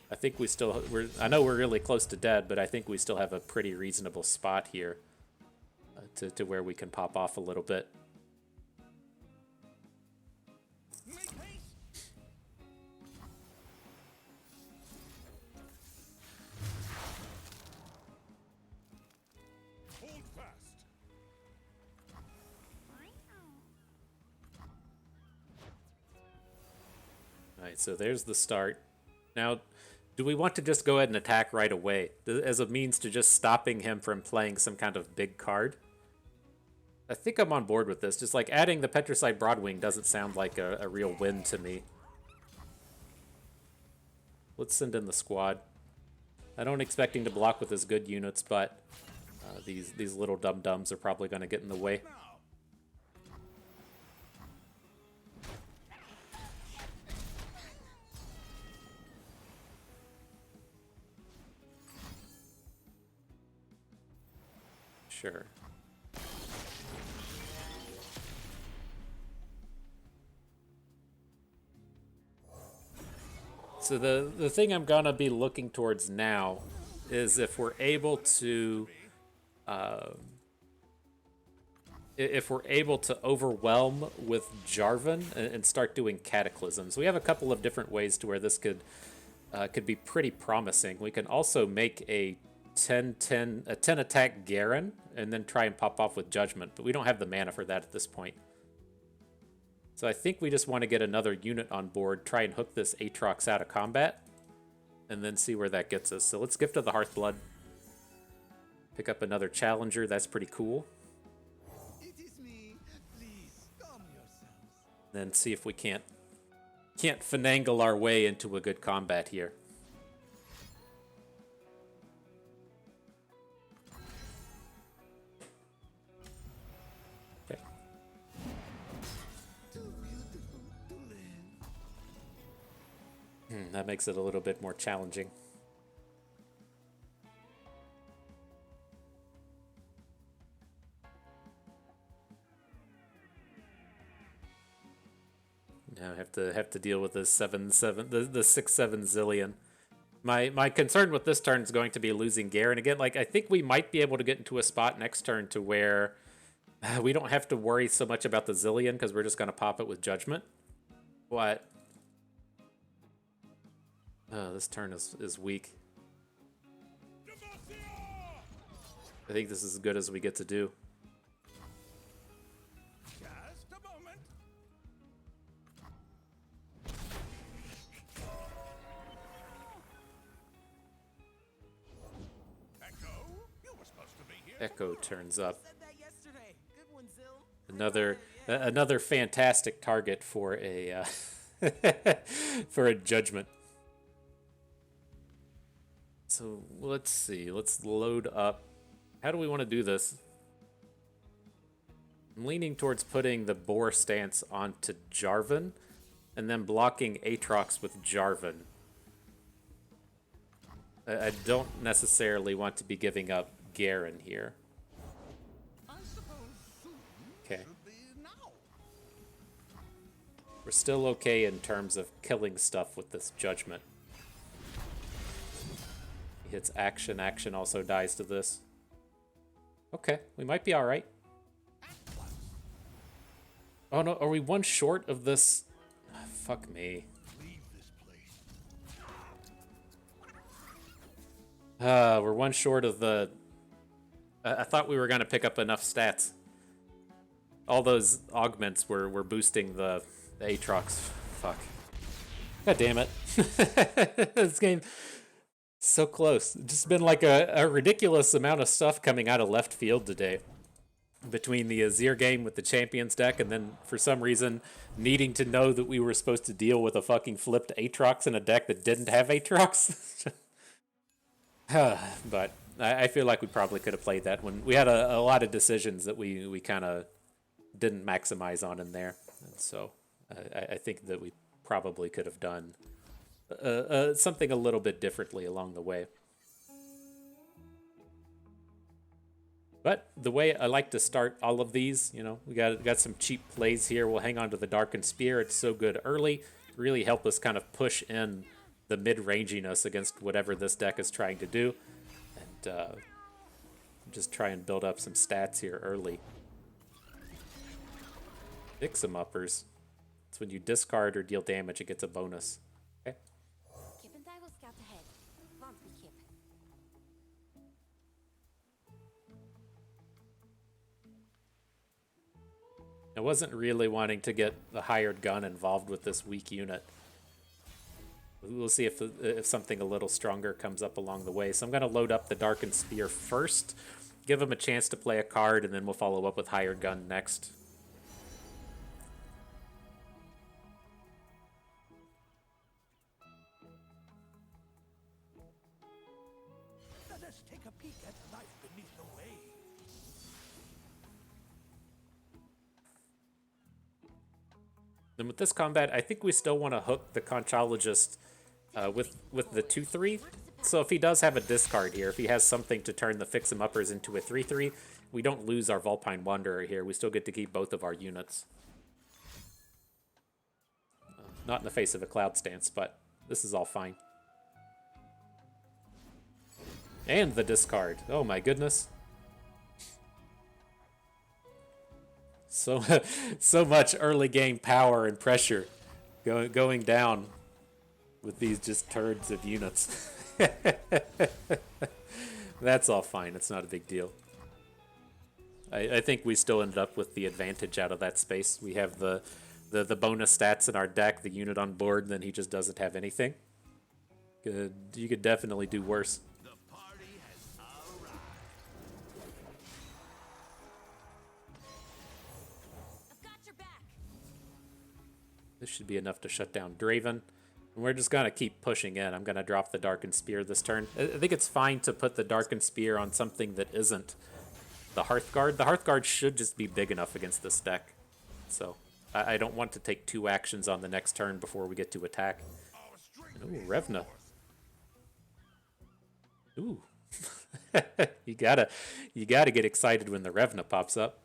I think I know we're really close to dead, but I think we still have a pretty reasonable spot here to where we can pop off a little bit. Alright, so there's the start. Now, do we want to just go ahead and attack right away as a means to just stopping him from playing some kind of big card? I think I'm on board with this. Just like adding the Petricite Broadwing doesn't sound like a real win to me. Let's send in the squad. I don't expect him to block with his good units, but these little dum-dums are probably going to get in the way. Sure. So the thing I'm gonna be looking towards now is if we're able to overwhelm with Jarvan and start doing cataclysms. We have a couple of different ways to where this could be pretty promising. We can also make a 10 attack Garen and then try and pop off with Judgment, but we don't have the mana for that at this point. So I think we just want to get another unit on board, try and hook this Aatrox out of combat, and then see where that gets us. So let's Gift of the Hearthblood. Pick up another Challenger, that's pretty cool. It is me. Please calm yourselves. Then see if we can't finagle our way into a good combat here. Okay. Too beautiful to live. That makes it a little bit more challenging. Now I have to deal with the 7/7, the 6/7 zillion. My concern with this turn is going to be losing Garen again. Like, I think we might be able to get into a spot next turn to where we don't have to worry so much about the zillion because we're just going to pop it with Judgment. But this turn is weak. I think this is as good as we get to do. Just a moment. Echo, you were supposed to be here. Echo turns up. Said that yesterday. Good one, Zil. Another fantastic target for a for a Judgment. So let's see. Let's load up. How do we want to do this? I'm leaning towards putting the Boar stance onto Jarvan and then blocking Aatrox with Jarvan. I don't necessarily want to be giving up Garen here. I suppose soon Okay. should be now. We're still okay in terms of killing stuff with this Judgment. He hits action. Action also dies to this. Okay, we might be all right. Oh no, are we one short of this? Fuck me. Leave this place. We're one short of the... I thought we were going to pick up enough stats. All those augments were boosting the Aatrox. Fuck. God damn it. This game... so close. Just been like a ridiculous amount of stuff coming out of left field today. Between the Azir game with the Champions deck and then for some reason needing to know that we were supposed to deal with a fucking flipped Aatrox in a deck that didn't have Aatrox. But I feel like we probably could have played that when we had a lot of decisions that we kind of didn't maximize on in there. And so I think that we probably could have done something a little bit differently along the way. But the way I like to start all of these, you know, we got some cheap plays here. We'll hang on to the Darkened Spear. It's so good early. Really help us kind of push in the mid-ranginess against whatever this deck is trying to do. And just try and build up some stats here early. Pick some uppers. It's when you discard or deal damage, it gets a bonus. Okay. Kip and I will scout ahead. Won't we, Kip? I wasn't really wanting to get the hired gun involved with this weak unit. We'll see if something a little stronger comes up along the way. So I'm going to load up the Darkened Spear first, give him a chance to play a card, and then we'll follow up with hired gun next. Let us take a peek at life beneath the waves. Then with this combat, I think we still want to hook the Conchologist with the 2/3. So if he does have a discard here, if he has something to turn the Fix 'em Uppers into a 3/3, we don't lose our Vulpine Wanderer here. We still get to keep both of our units. Not in the face of a Cloud Stance, but this is all fine. And the discard. Oh my goodness. So, so much early game power and pressure going down with these just turds of units. That's all fine. It's not a big deal. I think we still ended up with the advantage out of that space. We have the bonus stats in our deck, the unit on board, and then he just doesn't have anything. You could definitely do worse. This should be enough to shut down Draven. And we're just going to keep pushing in. I'm going to drop the Darkened Spear this turn. I think it's fine to put the Darkened Spear on something that isn't the Hearthguard. The Hearthguard should just be big enough against this deck. So I don't want to take 2 actions on the next turn before we get to attack. Ooh, Revna. Ooh. you gotta get excited when the Revna pops up.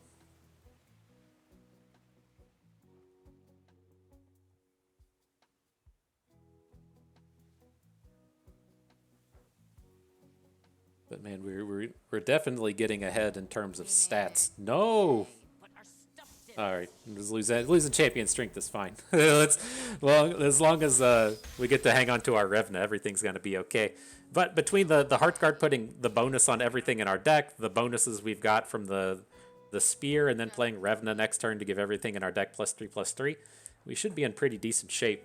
But man, we're definitely getting ahead in terms of stats. No. All right, just losing champion strength is fine. As long as we get to hang on to our Revna, everything's gonna be okay. But between the Hearthguard putting the bonus on everything in our deck, the bonuses we've got from the spear, and then playing Revna next turn to give everything in our deck +3/+3, we should be in pretty decent shape.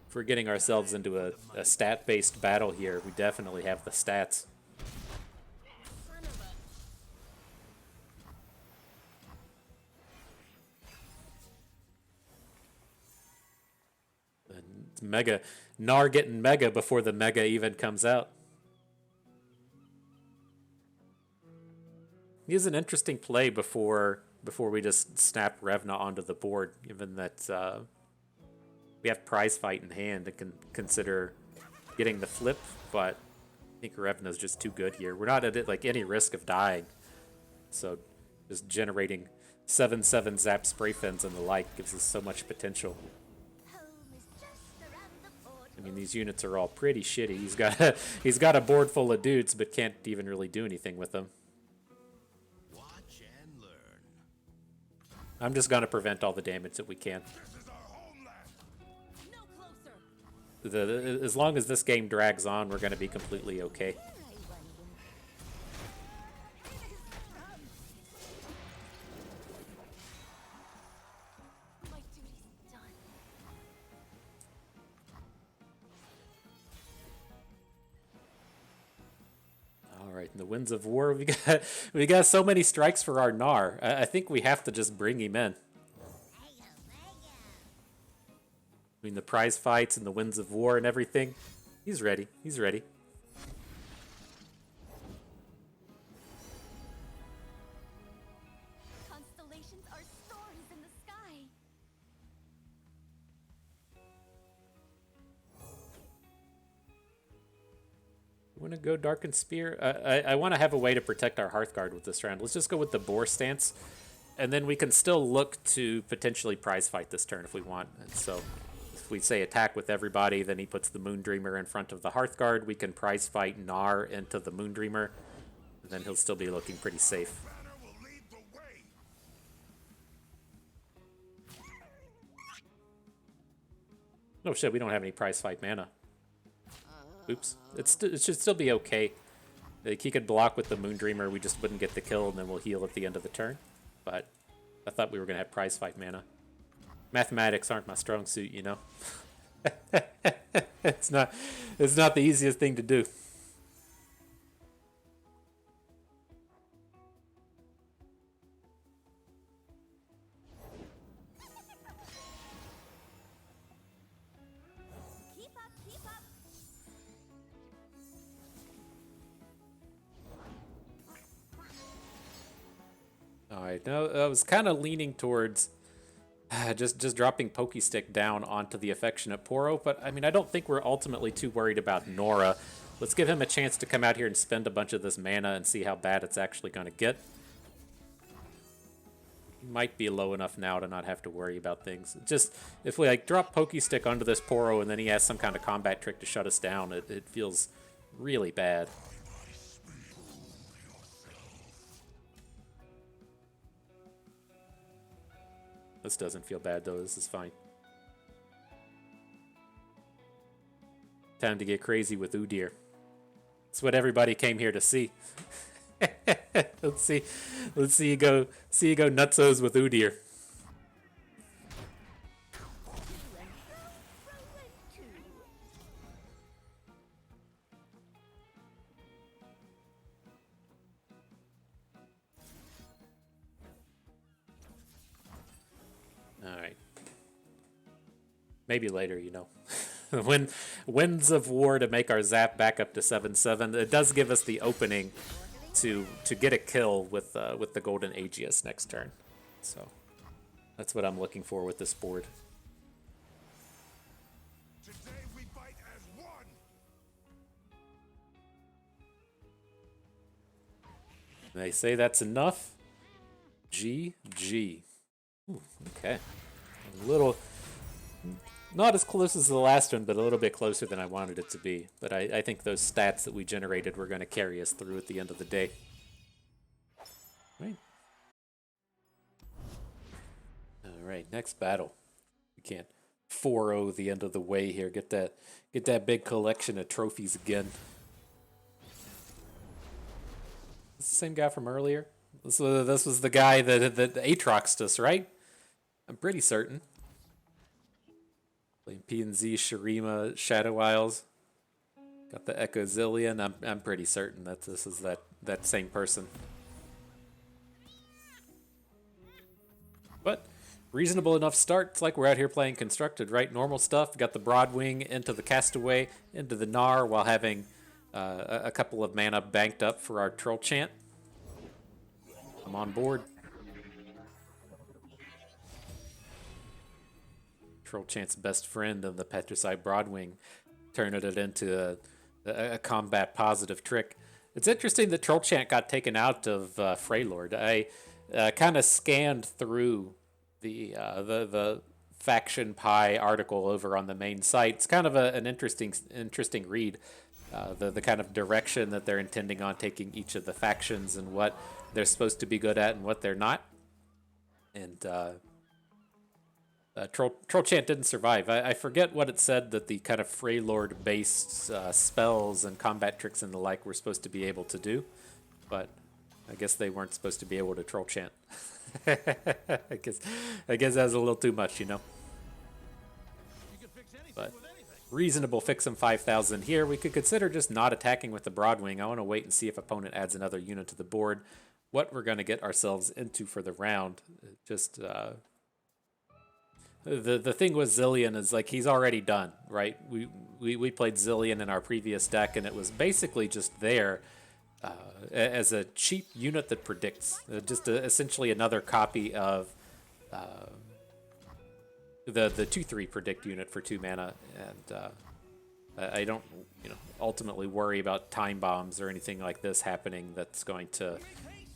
If we're getting ourselves into a stat-based battle here, we definitely have the stats. Mega Gnar getting mega before the mega even comes out. He is an interesting play before we just snap Revna onto the board, given that we have Prize Fight in hand and can consider getting the flip, but I think Revna's just too good here. We're not at like any risk of dying, so just generating 7/7 zap spray fins and the like gives us so much potential. I mean, these units are all pretty shitty. He's got a board full of dudes, but can't even really do anything with them. Watch and learn. I'm just gonna prevent all the damage that we can. As long as this game drags on, we're gonna be completely okay. In the Winds of War, we got so many strikes for our Gnar. I think we have to just bring him in. I mean, the prize fights and the Winds of War and everything. He's ready. He's ready. Constellations are stories in the sky. Want to go Darkened Spear? I want to have a way to protect our Hearthguard with this round. Let's just go with the Boar stance, and then we can still look to potentially prize fight this turn if we want. And so if we say attack with everybody, then he puts the Moondreamer in front of the Hearthguard. We can prize fight Gnar into the Moondreamer, and then he'll still be looking pretty safe. Oh shit, we don't have any prize fight mana. Oops. It should still be okay. Like, he could block with the Moondreamer, we just wouldn't get the kill, and then we'll heal at the end of the turn. But I thought we were going to have prize fight mana. Mathematics aren't my strong suit, you know? It's not the easiest thing to do. Alright, now I was kind of leaning towards just dropping Pokestick down onto the affectionate Poro. But I mean, I don't think we're ultimately too worried about Nora. Let's give him a chance to come out here and spend a bunch of this mana and see how bad it's actually going to get. He might be low enough now to not have to worry about things. Just, if we like drop Pokestick onto this Poro and then he has some kind of combat trick to shut us down, it feels really bad. This doesn't feel bad though, this is fine. Time to get crazy with Udyr. That's what everybody came here to see. Let's see you go nutsos with Udyr. Alright. Maybe later, you know. When Winds of War to make our zap back up to 7/7. It does give us the opening to get a kill with the Golden Aegis next turn. So that's what I'm looking for with this board. Today we fight as one. They say that's enough. GG. Ooh, okay. A little, not as close as the last one, but a little bit closer than I wanted it to be. But I think those stats that we generated were going to carry us through at the end of the day. Right. Alright, next battle. We can't 4-0 the end of the way here. Get that big collection of trophies again. This the same guy from earlier? This was the guy that Aatroxed us, right? I'm pretty certain. Playing P&Z, Shurima, Shadow Isles. Got the Echo Zillion. I'm pretty certain that this is that same person. But reasonable enough start. It's like we're out here playing Constructed, right? Normal stuff. Got the Broadwing into the Castaway, into the Gnar, while having a couple of mana banked up for our Troll Chant. I'm on board. Troll Chant's best friend of the Petricide Broadwing, turning it into a combat positive trick. It's interesting that Troll Chant got taken out of Freylord. I kind of scanned through the Faction Pie article over on the main site. It's kind of an interesting read. The kind of direction that they're intending on taking each of the factions and what they're supposed to be good at and what they're not. And Troll Chant didn't survive. I forget what it said that the kind of Freylord-based spells and combat tricks and the like were supposed to be able to do, but I guess they weren't supposed to be able to Troll Chant. I guess that was a little too much, you know. But reasonable fix him 5,000 here. We could consider just not attacking with the Broadwing. I want to wait and see if opponent adds another unit to the board. What we're going to get ourselves into for the round. Just the thing with Zillion is like he's already done, right? We played Zillion in our previous deck, and it was basically just there as a cheap unit that predicts. Just essentially another copy of the 2/3 predict unit for 2 mana, and I don't ultimately worry about time bombs or anything like this happening that's going to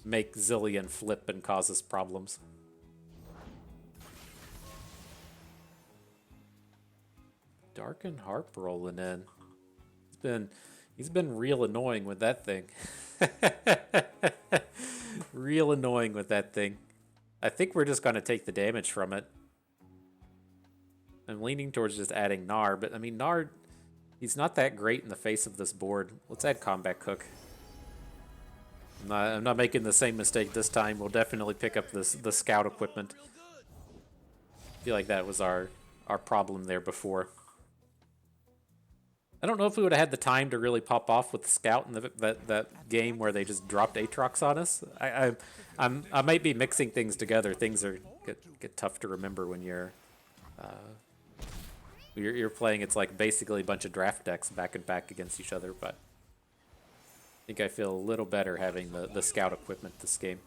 make Zillion flip and cause us problems. Darken Harp rolling in. He's been real annoying with that thing. Real annoying with that thing. I think we're just going to take the damage from it. I'm leaning towards just adding Gnar, but I mean, Gnar, he's not that great in the face of this board. Let's add Combat Cook. I'm not making the same mistake this time. We'll definitely pick up the scout equipment. I feel like that was our problem there before. I don't know if we would have had the time to really pop off with the scout in that game where they just dropped Aatrox on us. I might be mixing things together. Things get tough to remember when you're playing. It's like basically a bunch of draft decks back and back against each other. But I think I feel a little better having the scout equipment this game.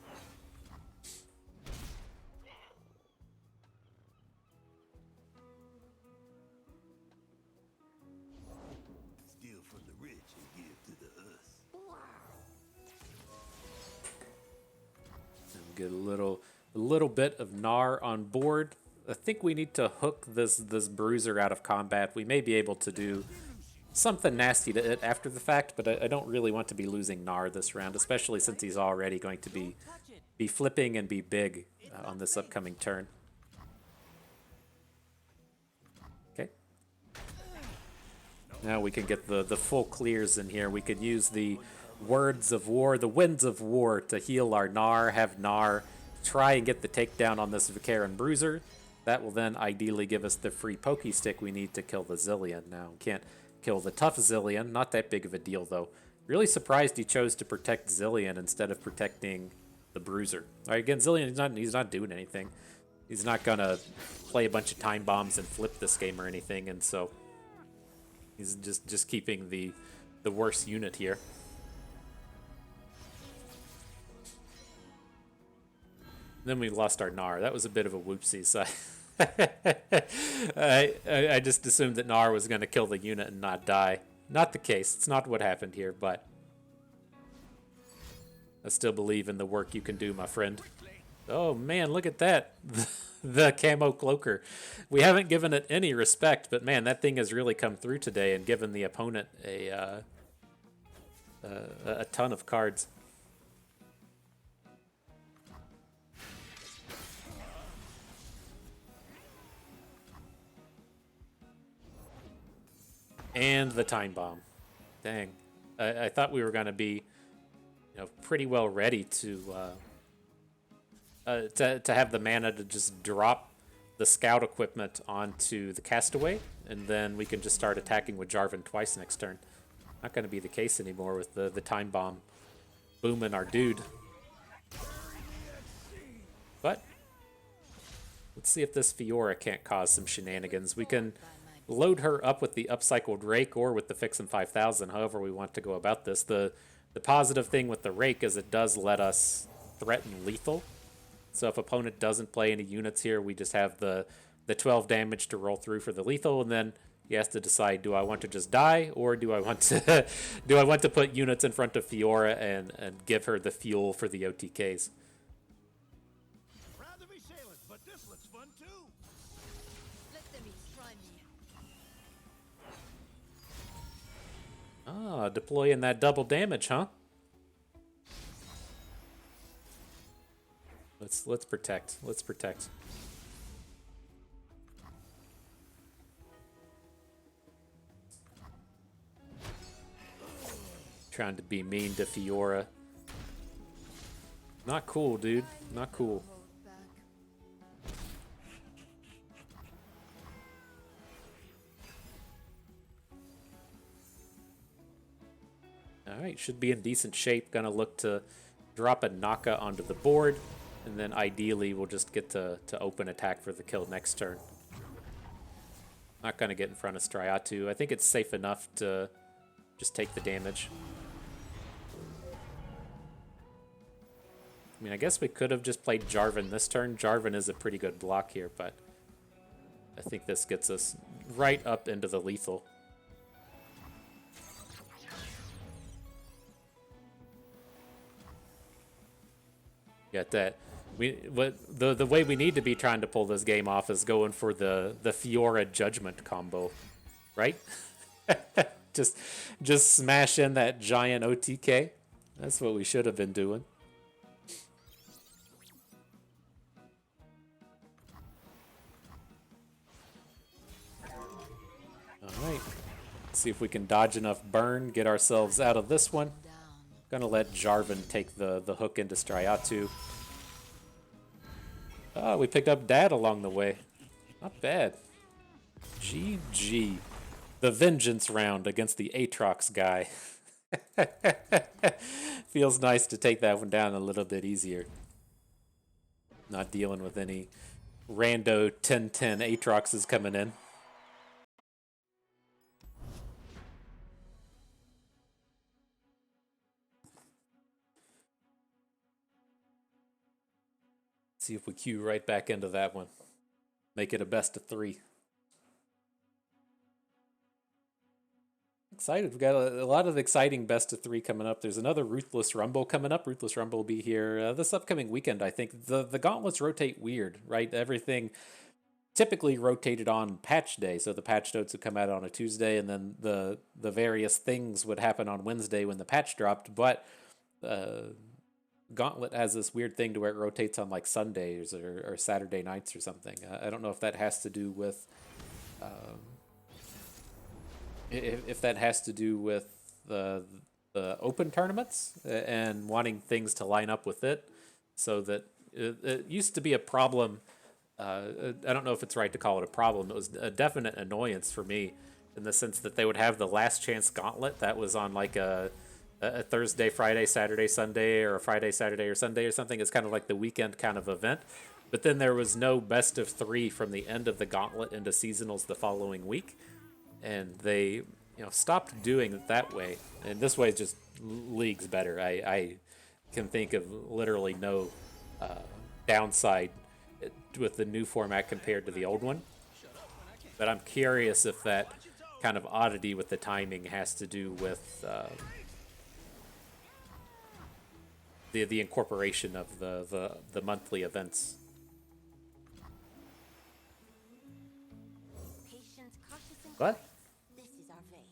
Get a little bit of Gnar on board. I think we need to hook this bruiser out of combat. We may be able to do something nasty to it after the fact, but I don't really want to be losing Gnar this round, especially since he's already going to be flipping and be big on this upcoming turn. Okay. Now we can get the full clears in here. We could use the Words of War, the Winds of War, to heal our Gnar, have Gnar try and get the takedown on this Vicaran Bruiser. That will then ideally give us the free Pokey Stick we need to kill the Zilean. Now, we can't kill the tough Zilean. Not that big of a deal, though. Really surprised he chose to protect Zilean instead of protecting the Bruiser. All right, again, Zilean, he's not doing anything. He's not going to play a bunch of time bombs and flip this game or anything, and so he's just keeping the worst unit here. Then we lost our Gnar. That was a bit of a whoopsie. So I just assumed that Gnar was going to kill the unit and not die. Not the case. It's not what happened here, but I still believe in the work you can do, my friend. Oh man, look at that. The camo cloaker. We haven't given it any respect, but man, that thing has really come through today and given the opponent a ton of cards. And the time bomb. Dang. I thought we were going to be, pretty well ready to have the mana to just drop the scout equipment onto the castaway, and then we can just start attacking with Jarvan twice next turn. Not going to be the case anymore with the time bomb booming our dude. But let's see if this Fiora can't cause some shenanigans. We can load her up with the upcycled Rake or with the Fixin' 5000, however we want to go about this. The positive thing with the Rake is it does let us threaten lethal. So if opponent doesn't play any units here, we just have the 12 damage to roll through for the lethal, and then he has to decide, do I want to just die, or do I want to do I want to put units in front of Fiora and give her the fuel for the OTKs? Proud to be sailing, but this looks fun too. Let them each try me. Ah, deploying that double damage, huh? Let's protect. Let's protect. Trying to be mean to Fiora. Not cool, dude. Not cool. Hold back. Alright, should be in decent shape. Gonna look to drop a Naka onto the board, and then ideally we'll just get to open attack for the kill next turn. Not gonna get in front of Striatu. I think it's safe enough to just take the damage. I mean, I guess we could have just played Jarvan this turn. Jarvan is a pretty good block here, but I think this gets us right up into the lethal. Got that. The way we need to be trying to pull this game off is going for the Fiora Judgment combo, right? just smash in that giant OTK. That's what we should have been doing. All right. Let's see if we can dodge enough burn, get ourselves out of this one. Down. Gonna let Jarvan take the hook into Striatu. Oh, we picked up Dad along the way. Not bad. GG. The vengeance round against the Aatrox guy. Feels nice to take that one down a little bit easier. Not dealing with any rando 10-10 Aatroxes coming in. See if we queue right back into that one. Make it a best of 3. excited. We've got a lot of exciting best of 3 coming up. There's another Ruthless Rumble coming up. Ruthless Rumble will be here this upcoming weekend, I think. The gauntlets rotate weird, right? Everything typically rotated on patch day, so the patch notes would come out on a Tuesday, and then the various things would happen on Wednesday when the patch dropped. But Gauntlet has this weird thing to where it rotates on like Sundays or Saturday nights or something. I don't know if that has to do with if that has to do with the open tournaments and wanting things to line up with it, so that it used to be a problem. I don't know if it's right to call it a problem. It was a definite annoyance for me in the sense that they would have the last chance gauntlet that was on like a Thursday, Friday, Saturday, Sunday, or a Friday, Saturday, or Sunday or something. It's kind of like the weekend kind of event. But then there was no best of 3 from the end of the gauntlet into seasonals the following week. And they, stopped doing it that way. And this way is just leagues better. I can think of literally no downside with the new format compared to the old one. But I'm curious if that kind of oddity with the timing has to do with the incorporation of the monthly events. Patience, cautious, and What? this is our way.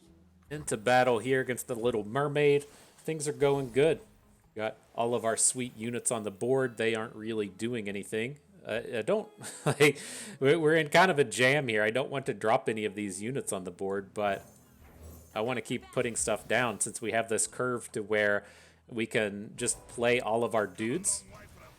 Into battle here against the Little Mermaid. Things are going good. Got all of our sweet units on the board. They aren't really doing anything. I don't like. We're in kind of a jam here. I don't want to drop any of these units on the board, but I want to keep putting stuff down since we have this curve to where we can just play all of our dudes,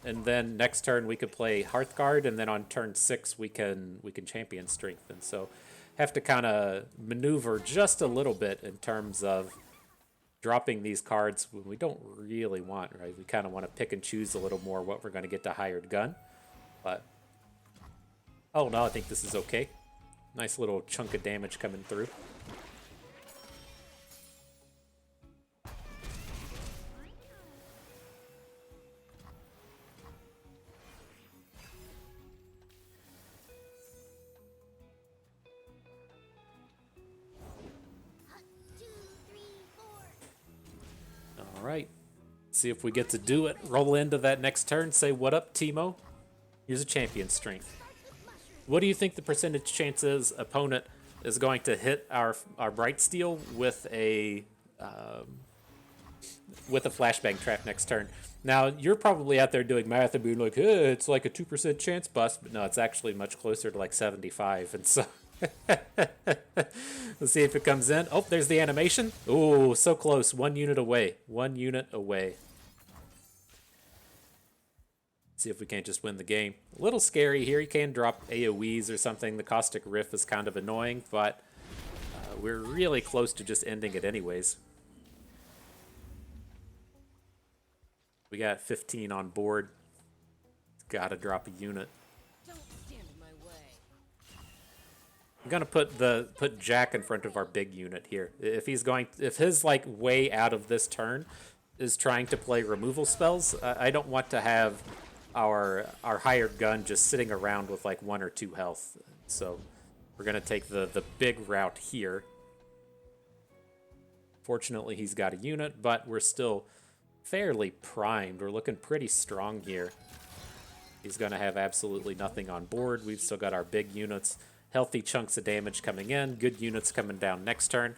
and then next turn we could play Hearthguard, and then on turn 6 we can champion strength. And so have to kind of maneuver just a little bit in terms of dropping these cards when we don't really want, right? We kind of want to pick and choose a little more what we're going to get to hired gun. But oh no, I think this is okay. Nice little chunk of damage coming through. All right, see if we get to do it. Roll into that next turn. Say, what up, Teemo? Here's a champion strength. What do you think the percentage chance is opponent is going to hit our Bright Steel with a flashbang trap next turn? Now, you're probably out there doing math and being like, hey, it's like a 2% chance bust, but no, it's actually much closer to like 75. And so let's see if it comes in. Oh, there's the animation. Oh, so close. 1 unit away. 1 unit away. See if we can't just win the game. A little scary here. He can drop AoEs or something. The Caustic Rift is kind of annoying, but we're really close to just ending it anyways. We got 15 on board. Gotta drop a unit. Don't stand in my way. I'm gonna put Jack in front of our big unit here. If his like way out of this turn is trying to play removal spells, I don't want to have our hired gun just sitting around with like 1 or 2 health. So we're gonna take the big route here. Fortunately, he's got a unit, but we're still fairly primed. We're looking pretty strong here. He's gonna have absolutely nothing on board. We've still got our big units, healthy chunks of damage coming in, good units coming down next turn.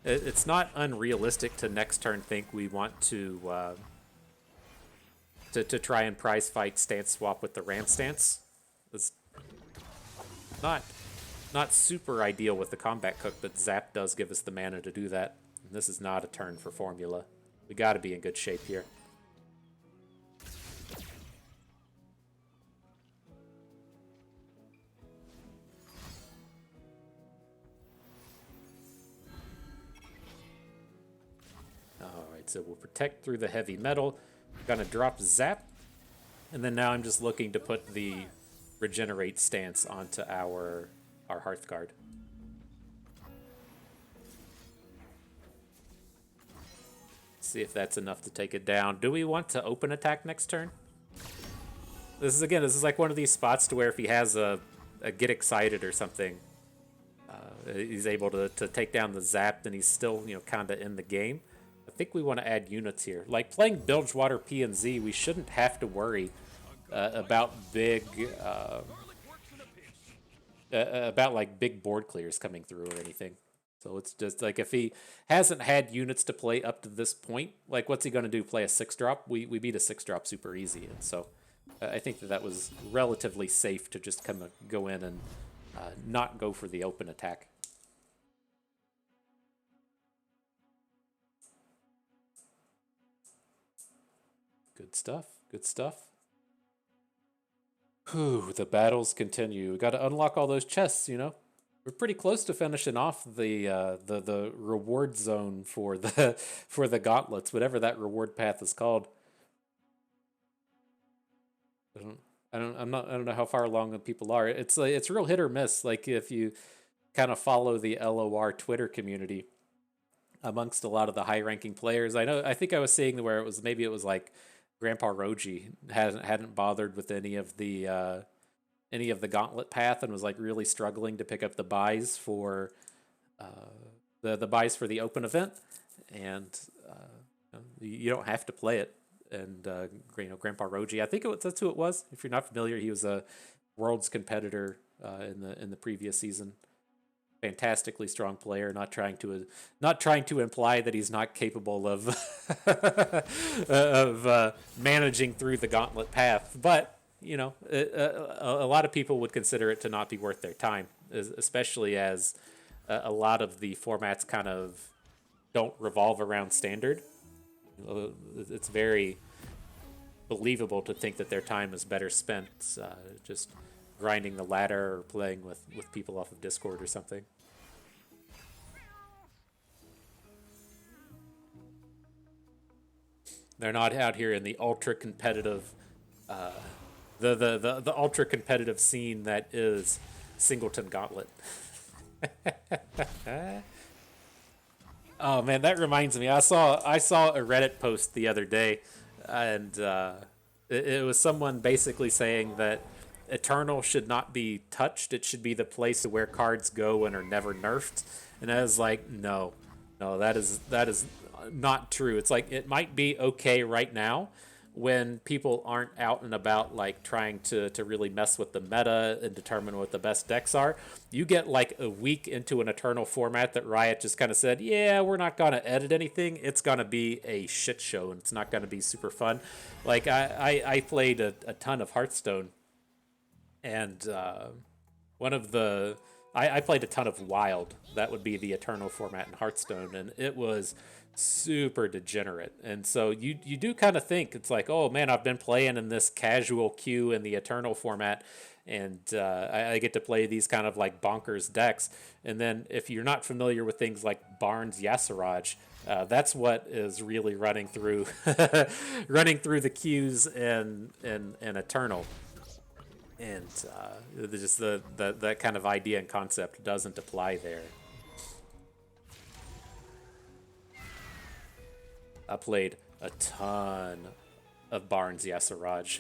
It's not unrealistic to next turn think we want to try and prize fight stance swap with the Ram stance. It's not super ideal with the combat cook, but Zap does give us the mana to do that. And this is not a turn for formula. We got to be in good shape here. Alright, so we'll protect through the heavy metal. Gonna drop Zap. And then now I'm just looking to put the regenerate stance onto our Hearthguard. See if that's enough to take it down. Do we want to open attack next turn? This is like one of these spots to where if he has a get excited or something, he's able to take down the zap, and he's still, kind of in the game. I think we want to add units here. Like playing Bilgewater P and Z, we shouldn't have to worry about big board clears coming through or anything. So it's just like if he hasn't had units to play up to this point, like what's he going to do? Play a 6-drop? We beat a 6-drop super easy, and so I think that was relatively safe to just kind of go in and not go for the open attack. Good stuff. Good stuff. Whew, the battles continue. We got to unlock all those chests, We're pretty close to finishing off the reward zone for the gauntlets, whatever that reward path is called. I don't know how far along the people are. It's real hit or miss. Like if you kind of follow the LOR Twitter community amongst a lot of the high ranking players. I think I was seeing where it was like Grandpa Roji hadn't bothered with any of the gauntlet path and was like really struggling to pick up the buys for the buys for the open event, and you don't have to play it. And Grandpa Roji, I think that's who it was. If you're not familiar, he was a Worlds competitor in the previous season. Fantastically strong player. Not trying to imply that he's not capable of of managing through the gauntlet path, but a lot of people would consider it to not be worth their time, especially as a lot of the formats kind of don't revolve around standard. It's very believable to think that their time is better spent just grinding the ladder or playing with people off of Discord or something. They're not out here in the ultra competitive the ultra competitive scene that is Singleton Gauntlet. Oh man, that reminds me. I saw a Reddit post the other day, and it was someone basically saying that Eternal should not be touched. It should be the place where cards go and are never nerfed. And I was like, no, that is not true. It's like it might be okay right now when people aren't out and about like trying to really mess with the meta and determine what the best decks are. You get like a week into an Eternal format that Riot just kind of said, yeah, we're not going to edit anything. It's going to be a shit show and it's not going to be super fun. Like I played a ton of Hearthstone, and I played a ton of Wild. That would be the Eternal format in Hearthstone, and it was super degenerate. And so you do kind of think it's like, oh man, I've been playing in this casual queue in the Eternal format, and I get to play these kind of like bonkers decks. And then if you're not familiar with things like Barnes Yasiraj, that's what is really running through the queues in Eternal. And just that kind of idea and concept doesn't apply there. I played a ton of Barnes Yasiraj.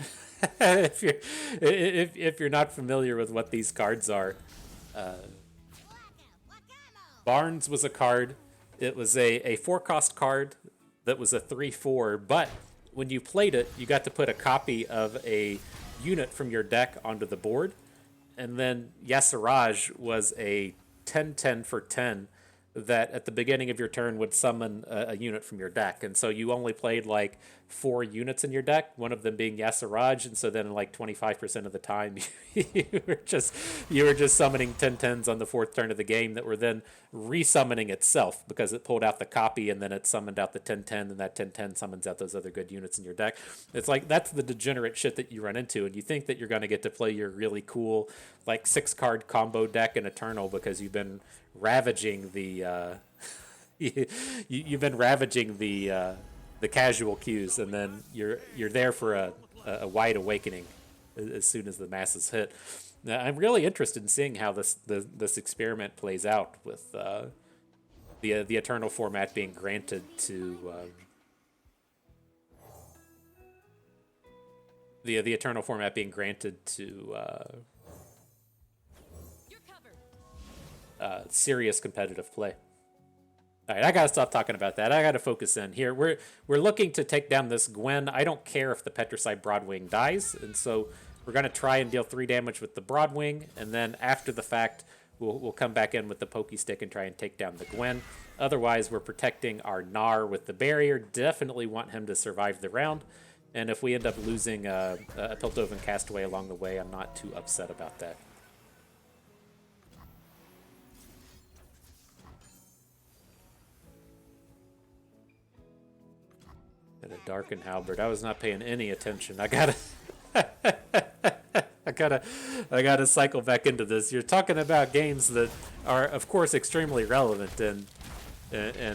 if you're not familiar with what these cards are, Barnes was a card. It was a 4-cost card that was a 3/4, but when you played it, you got to put a copy of a unit from your deck onto the board, and then Yasiraj was a 10/10 for 10 that at the beginning of your turn would summon a unit from your deck. And so you only played like 4 units in your deck, one of them being Yasiraj, and so then like 25% of the time you were just summoning 10/10s on the 4th turn of the game that were then resummoning itself because it pulled out the copy and then it summoned out the 10/10, and that 10/10 summons out those other good units in your deck. It's like that's the degenerate shit that you run into, and you think that you're going to get to play your really cool like 6-card combo deck in Eternal because you've been ravaging the you've been ravaging the casual queues, and then you're there for a wide awakening as soon as the masses hit. Now, I'm really interested in seeing how this experiment plays out with the Eternal format being granted to the Eternal format being granted to serious competitive play. All right, I gotta stop talking about that. I gotta focus in here. We're looking to take down this Gwen. I don't care if the Petricide Broadwing dies, and so we're gonna try and deal 3 damage with the Broadwing, and then after the fact, we'll come back in with the Pokey Stick and try and take down the Gwen. Otherwise, we're protecting our Gnar with the barrier. Definitely want him to survive the round. And if we end up losing a Piltover Castaway along the way, I'm not too upset about that. Got a Darken Halberd. I was not paying any attention. I gotta, I gotta cycle back into this. You're talking about games that are, of course, extremely relevant in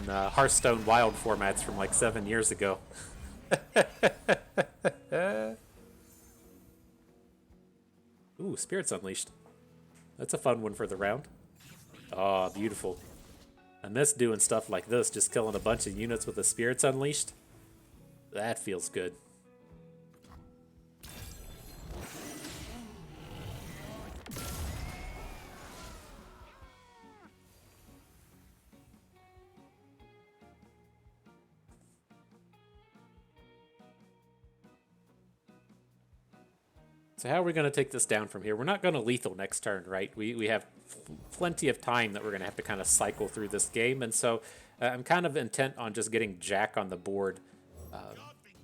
Hearthstone Wild formats from like 7 years ago. Ooh, Spirits Unleashed. That's a fun one for the round. Oh, beautiful. I miss doing stuff like this, just killing a bunch of units with the Spirits Unleashed. That feels good. So how are we going to take this down from here? We're not going to lethal next turn, right? We have plenty of time that we're going to have to kind of cycle through this game. And so I'm kind of intent on just getting Jack on the board.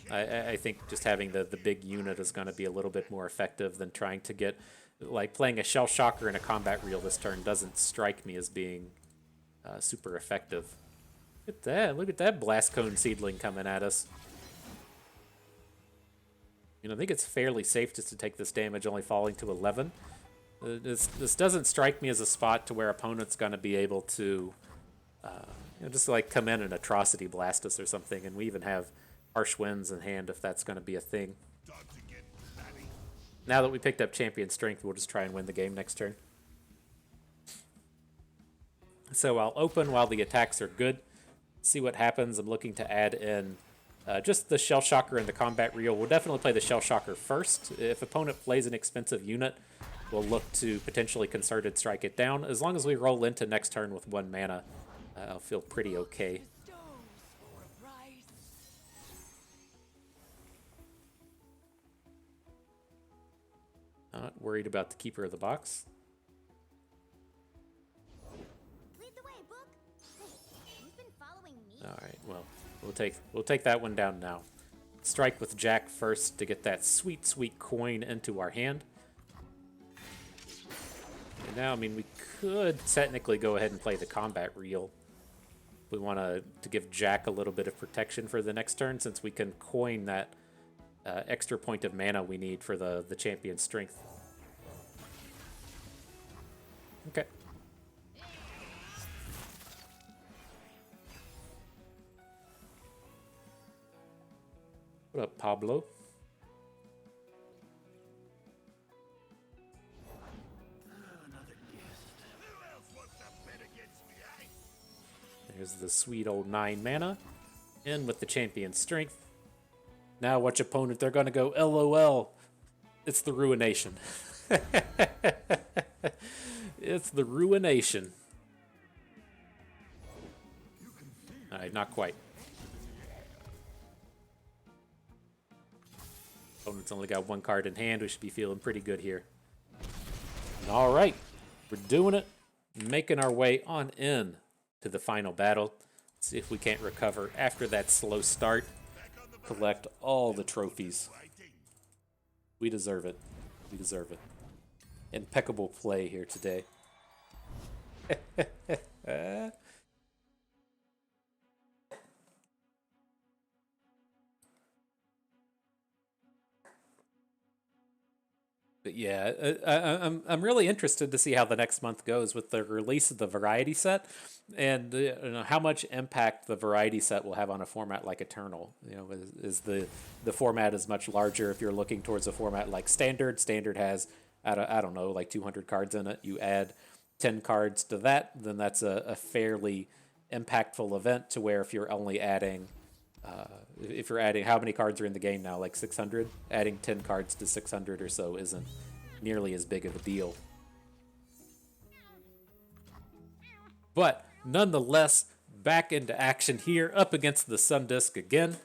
I think just having the big unit is going to be a little bit more effective than trying to get... Like, playing a Shell Shocker in a combat reel this turn doesn't strike me as being super effective. Look at that. Look at that Blast Cone Seedling coming at us. You know, I think it's fairly safe just to take this damage, only falling to 11. This doesn't strike me as a spot to where opponent's going to be able to, just like come in and Atrocity Blast us or something, and we even have Harsh Winds in hand if that's going to be a thing. Now that we picked up Champion Strength, we'll just try and win the game next turn. So I'll open while the attacks are good, see what happens. I'm looking to add in just the Shell Shocker and the combat reel. We'll definitely play the Shell Shocker first. If opponent plays an expensive unit, we'll look to potentially Concerted Strike it down. As long as we roll into next turn with 1 mana, I'll feel pretty okay. Not worried about the Keeper of the Box. Lead the way, Book. Hey, you've been following me. All right, well, we'll take that one down now. Strike with Jack first to get that sweet, sweet coin into our hand. And now, I mean, we could technically go ahead and play the combat reel. We want to give Jack a little bit of protection for the next turn, since we can coin that extra point of mana we need for the Champion Strength. Okay. What up, Pablo? There's the sweet old 9 mana. In with the Champion Strength. Now watch opponent, they're going to go LOL. It's the Ruination. It's the Ruination. Alright, not quite. Opponent's only got 1 card in hand. We should be feeling pretty good here. Alright, we're doing it. Making our way on in to the final battle. Let's see if we can't recover after that slow start. Collect all the trophies. We deserve it. We deserve it. Impeccable play here today. But yeah, I'm really interested to see how the next month goes with the release of the variety set, and how much impact the variety set will have on a format like Eternal. You know, is the format is much larger if you're looking towards a format like Standard. Standard has I don't know, like 200 cards in it. You add 10 cards to that, then that's a fairly impactful event. To where if you're only adding if you're adding, how many cards are in the game now? Like 600? Adding 10 cards to 600 or so isn't nearly as big of a deal. But nonetheless, back into action here, up against the Sun Disk again.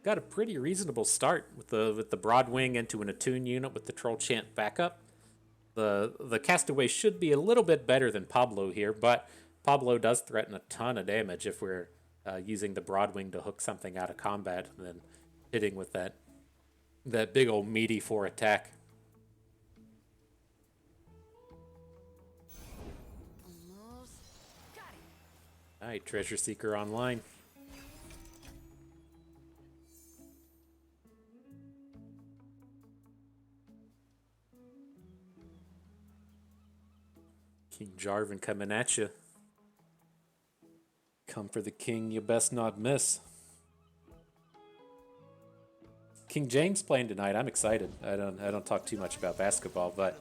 Got a pretty reasonable start with the Broadwing into an Attune unit with the Troll Chant backup. The Castaway should be a little bit better than Pablo here, but Pablo does threaten a ton of damage if we're using the Broadwing to hook something out of combat and then hitting with that big old meaty 4 attack. Almost. Got it. Alright, Treasure Seeker online. King Jarvan coming at you. Come for the king, you best not miss. King James playing tonight. I'm excited. I don't talk too much about basketball, but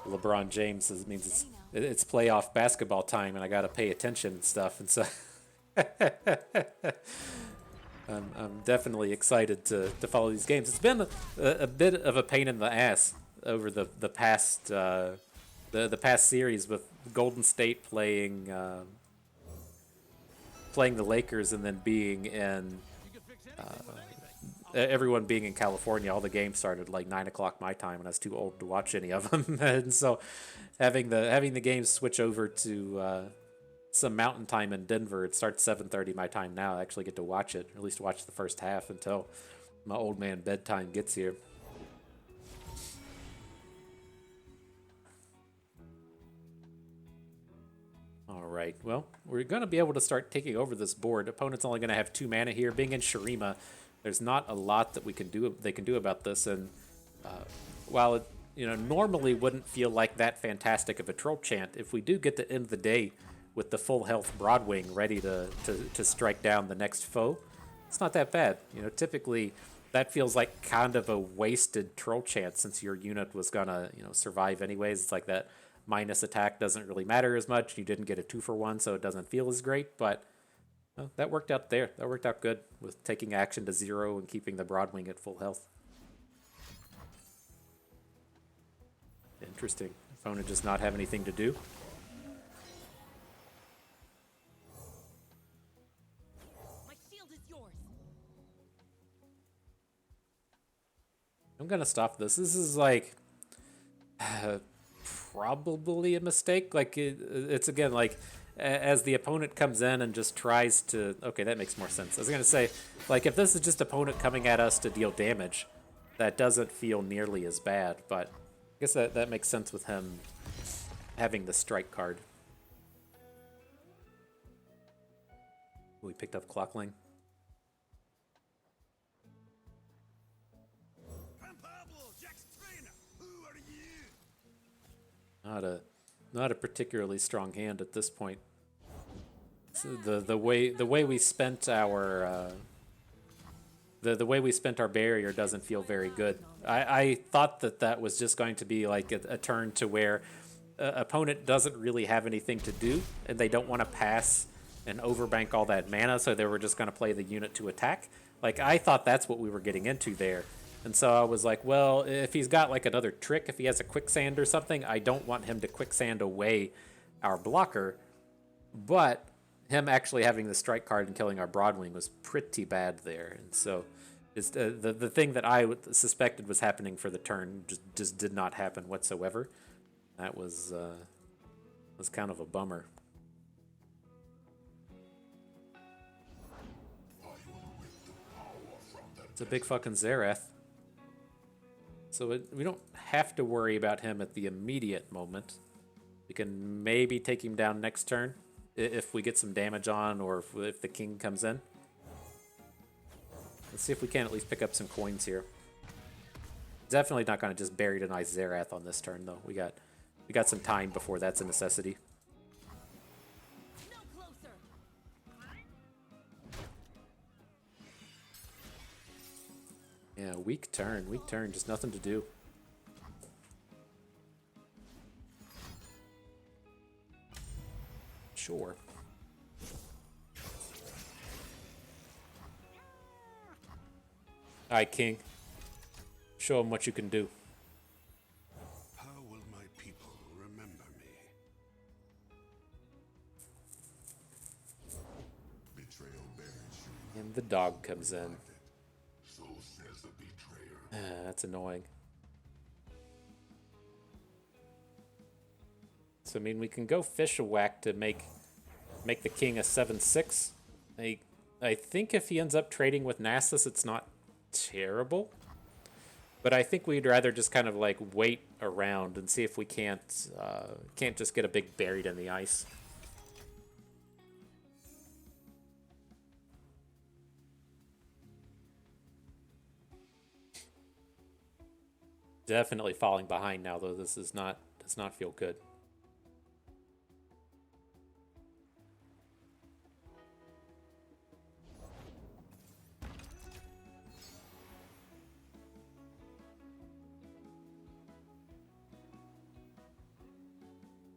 LeBron James means it's playoff basketball time, and I got to pay attention and stuff. And so I'm definitely excited to follow these games. It's been a bit of a pain in the ass over the past the past series with Golden State playing the Lakers and then being in everyone being in California. All the games started like 9 o'clock my time, and I was too old to watch any of them. And so having the games switch over to some mountain time in Denver, it starts 7:30 my time now. I actually get to watch it, or at least watch the first half until my old man bedtime gets here. Alright, well, we're going to be able to start taking over this board. Opponent's only going to have 2 mana here. Being in Shurima, there's not a lot that they can do about this. And while it normally wouldn't feel like that fantastic of a Troll Chant, if we do get to end the day with the full health Broadwing ready to strike down the next foe, it's not that bad. Typically that feels like kind of a wasted Troll Chant since your unit was going to survive anyways. It's like that minus attack doesn't really matter as much. You didn't get a 2-for-1, so it doesn't feel as great, but that worked out there. That worked out good with taking action to 0 and keeping the Broadwing at full health. Interesting. Opponent does not have anything to do. My shield is yours. I'm gonna stop this. This is like probably a mistake. Like it's again like as the opponent comes in and just tries to. Okay, that makes more sense. I was gonna say, like, if this is just opponent coming at us to deal damage, that doesn't feel nearly as bad. But I guess that makes sense with him having the strike card. We picked up Clockling. Pablo, Jack's trainer. Who are you? Not a particularly strong hand at this point. So the way we spent our the way we spent our barrier doesn't feel very good. I thought that was just going to be like a turn to where opponent doesn't really have anything to do and they don't want to pass and overbank all that mana, so they were just going to play the unit to attack. Like, I thought that's what we were getting into there. And so I was like, well, if he's got like another trick, if he has a quicksand or something, I don't want him to quicksand away our blocker. But him actually having the strike card and killing our Broadwing was pretty bad there. And so it's, the thing that I suspected was happening for the turn just did not happen whatsoever. That was kind of a bummer. It's a big fucking Xerath. So we don't have to worry about him at the immediate moment. We can maybe take him down next turn if we get some damage on, or if the king comes in. Let's see if we can at least pick up some coins here. Definitely not going to just bury a nice Xerath on this turn, though. We got some time before that's a necessity. No closer. Yeah, weak turn, just nothing to do. Sure. Alright, King. Show him what you can do. How will my people remember me? And the dog comes in. That's annoying. So I mean, we can go fish a whack to make the king a 7/6. I think if he ends up trading with Nasus, it's not terrible. But I think we'd rather just kind of like wait around and see if we can't just get a big buried in the ice. Definitely falling behind now, though. This does not feel good.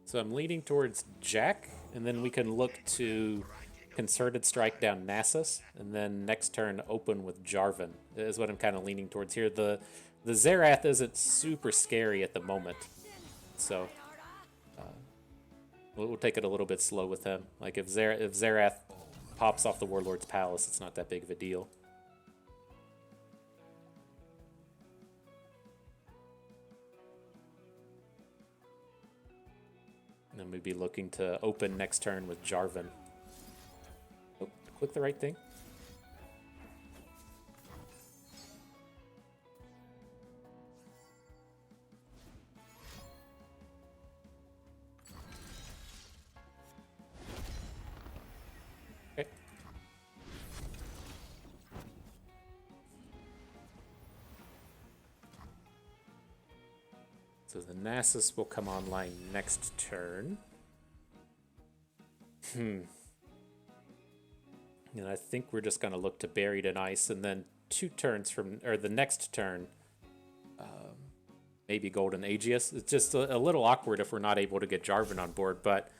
So I'm leaning towards Jack, and then we can look to Concerted Strike down Nasus, and then next turn open with Jarvan is what I'm kind of leaning towards here. The Xerath isn't super scary at the moment, so we'll take it a little bit slow with him. Like if Xerath pops off the Warlord's Palace, it's not that big of a deal. And then we'd be looking to open next turn with Jarvan. Oh, click the right thing. Okay. So the Nasus will come online next turn. And I think we're just going to look to Buried in Ice, and then 2 turns from, or the next turn, maybe Golden Aegis. It's just a little awkward if we're not able to get Jarvan on board, but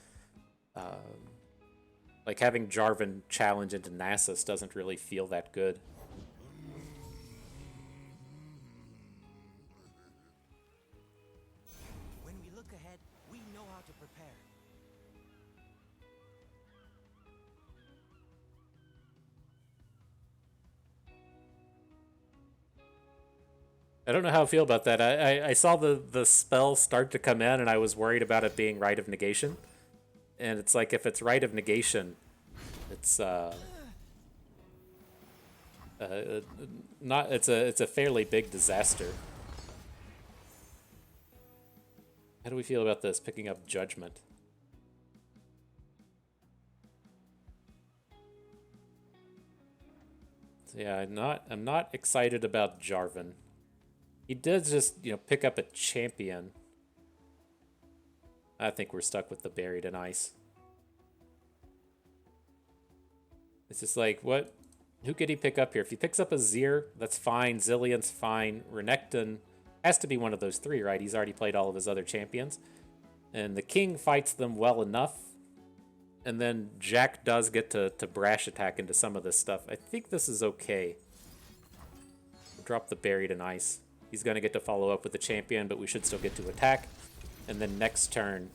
like having Jarvan challenge into Nasus doesn't really feel that good. When we look ahead, we know how to prepare. I don't know how I feel about that. I saw the spell start to come in, and I was worried about it being Rite of Negation. And it's like, if it's Rite of Negation, it's not. It's a fairly big disaster. How do we feel about this? Picking up Judgment. So yeah, I'm not excited about Jarvan. He did just, pick up a champion. I think we're stuck with the Buried in Ice. It's just like, what? Who could he pick up here? If he picks up a Zir, that's fine. Zillion's fine. Renekton has to be one of those 3, right? He's already played all of his other champions. And the King fights them well enough. And then Jack does get to brash attack into some of this stuff. I think this is okay. Drop the Buried in Ice. He's going to get to follow up with the champion, but we should still get to attack. And then next turn,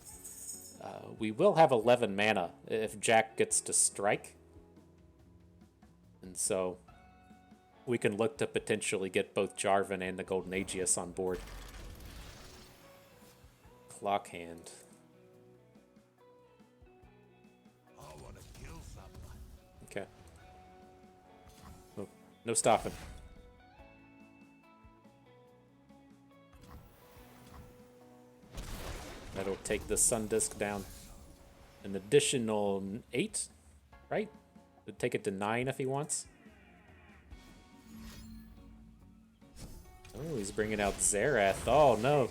we will have 11 mana if Jack gets to strike. And so we can look to potentially get both Jarvan and the Golden Aegis on board. Clock Hand. I want to kill someone. Okay. Oh, no stopping. That'll take the Sun Disk down an additional 8, right? It'd take it to 9 if he wants. Oh, he's bringing out Xerath. Oh, no.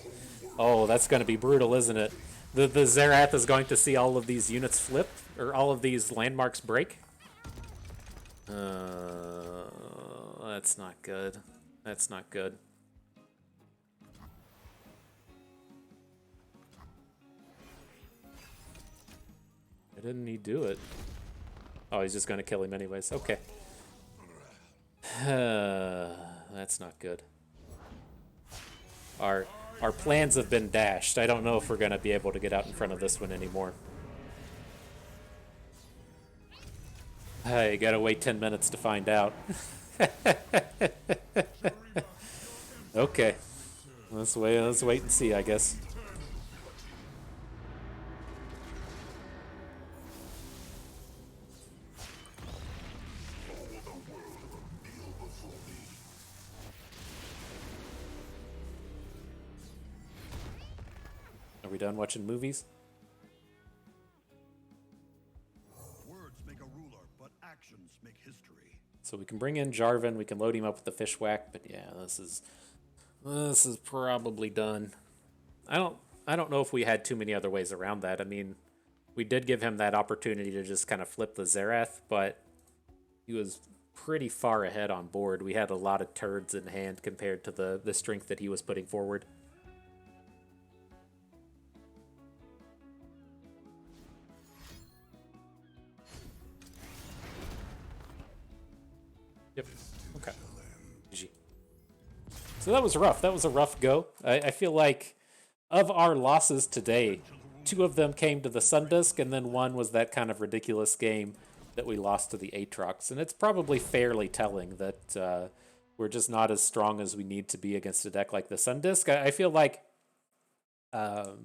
Oh, that's going to be brutal, isn't it? The Xerath is going to see all of these units flip, or all of these landmarks break. That's not good. That's not good. Why didn't he do it? Oh, he's just going to kill him anyways. Okay. That's not good. Our plans have been dashed. I don't know if we're going to be able to get out in front of this one anymore. I gotta wait 10 minutes to find out. Okay. Let's wait and see, I guess. Are we done watching movies? Words make a ruler, but actions make history. So we can bring in Jarvan, we can load him up with the fish whack, but yeah, this is probably done. I don't know if we had too many other ways around that. I mean, we did give him that opportunity to just kind of flip the Xerath, but he was pretty far ahead on board. We had a lot of turds in hand compared to the strength that he was putting forward. Yep. Okay. GG. So that was rough. That was a rough go. I feel like of our losses today, 2 of them came to the Sundisk, and then 1 was that kind of ridiculous game that we lost to the Aatrox. And it's probably fairly telling that we're just not as strong as we need to be against a deck like the Sundisk. I feel like the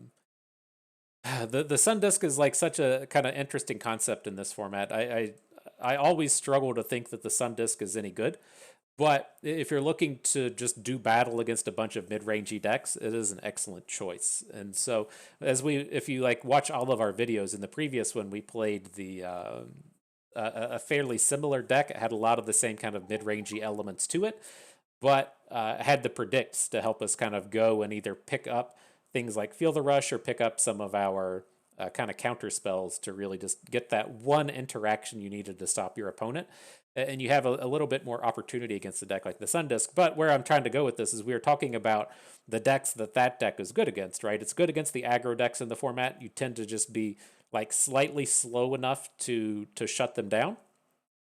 Sundisk is like such a kind of interesting concept in this format. I always struggle to think that the Sundisk is any good. But if you're looking to just do battle against a bunch of mid-rangey decks, it is an excellent choice. And so, if you like watch all of our videos in the previous one, we played a fairly similar deck. It had a lot of the same kind of mid-rangey elements to it, but had the predicts to help us kind of go and either pick up things like Feel the Rush or pick up some of our kind of counter spells to really just get that one interaction you needed to stop your opponent. And you have a little bit more opportunity against a deck like the Sundisk. But where I'm trying to go with this is we were talking about the decks that deck is good against, right? It's good against the aggro decks in the format. You tend to just be like slightly slow enough to shut them down.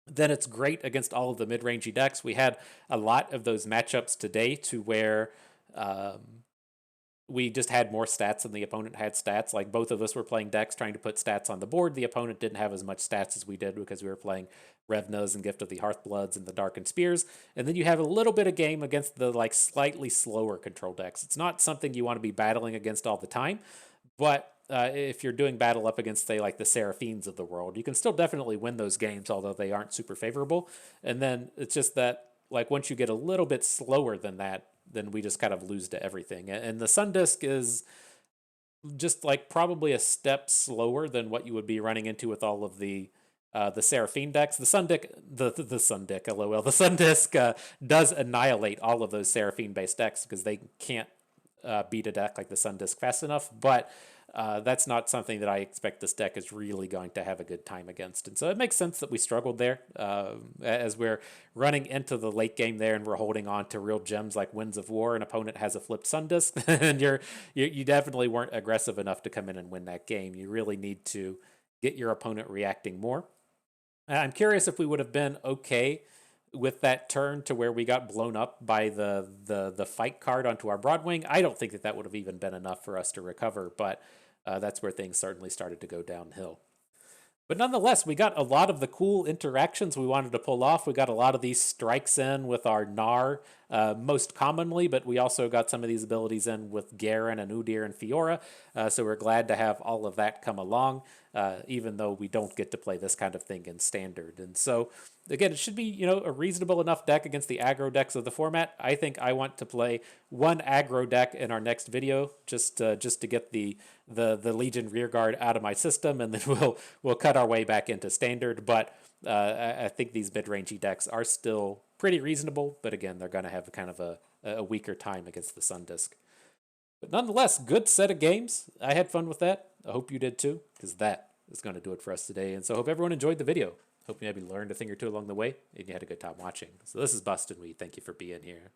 Then it's great against all of the mid-rangey decks. We had a lot of those matchups today to where we just had more stats than the opponent had stats. Like both of us were playing decks trying to put stats on the board. The opponent didn't have as much stats as we did because we were playing Revnas and Gift of the Hearthbloods and the Darkened Spears. And then you have a little bit of game against the like slightly slower control decks. It's not something you want to be battling against all the time, but if you're doing battle up against, say, like the Seraphines of the world, you can still definitely win those games, although they aren't super favorable. And then it's just that, like, once you get a little bit slower than that, then we just kind of lose to everything. And the Sundisk is just like probably a step slower than what you would be running into with all of the Seraphine decks. The Sundisk, lol, the Sundisk does annihilate all of those Seraphine based decks because they can't beat a deck like the Sundisk fast enough. But that's not something that I expect this deck is really going to have a good time against. And so it makes sense that we struggled there as we're running into the late game there and we're holding on to real gems like Winds of War. An opponent has a flipped Sundisk and you definitely weren't aggressive enough to come in and win that game. You really need to get your opponent reacting more. I'm curious if we would have been okay with that turn to where we got blown up by the fight card onto our Broadwing. I don't think that would have even been enough for us to recover, but that's where things certainly started to go downhill. But nonetheless, we got a lot of the cool interactions we wanted to pull off. We got a lot of these strikes in with our Gnar most commonly, but we also got some of these abilities in with Garen and Udyr and Fiora. So we're glad to have all of that come along, even though we don't get to play this kind of thing in Standard. And so, again, it should be, a reasonable enough deck against the aggro decks of the format. I think I want to play one aggro deck in our next video just to get the Legion Rearguard out of my system, and then we'll cut our way back into Standard. But I think these mid-rangey decks are still pretty reasonable, but again, they're going to have kind of a weaker time against the Sundisk. But nonetheless, good set of games. I had fun with that. I hope you did too, because that is going to do it for us today. And so I hope everyone enjoyed the video. Hope you maybe learned a thing or two along the way, and you had a good time watching. So this is Bustin' Weed. Thank you for being here.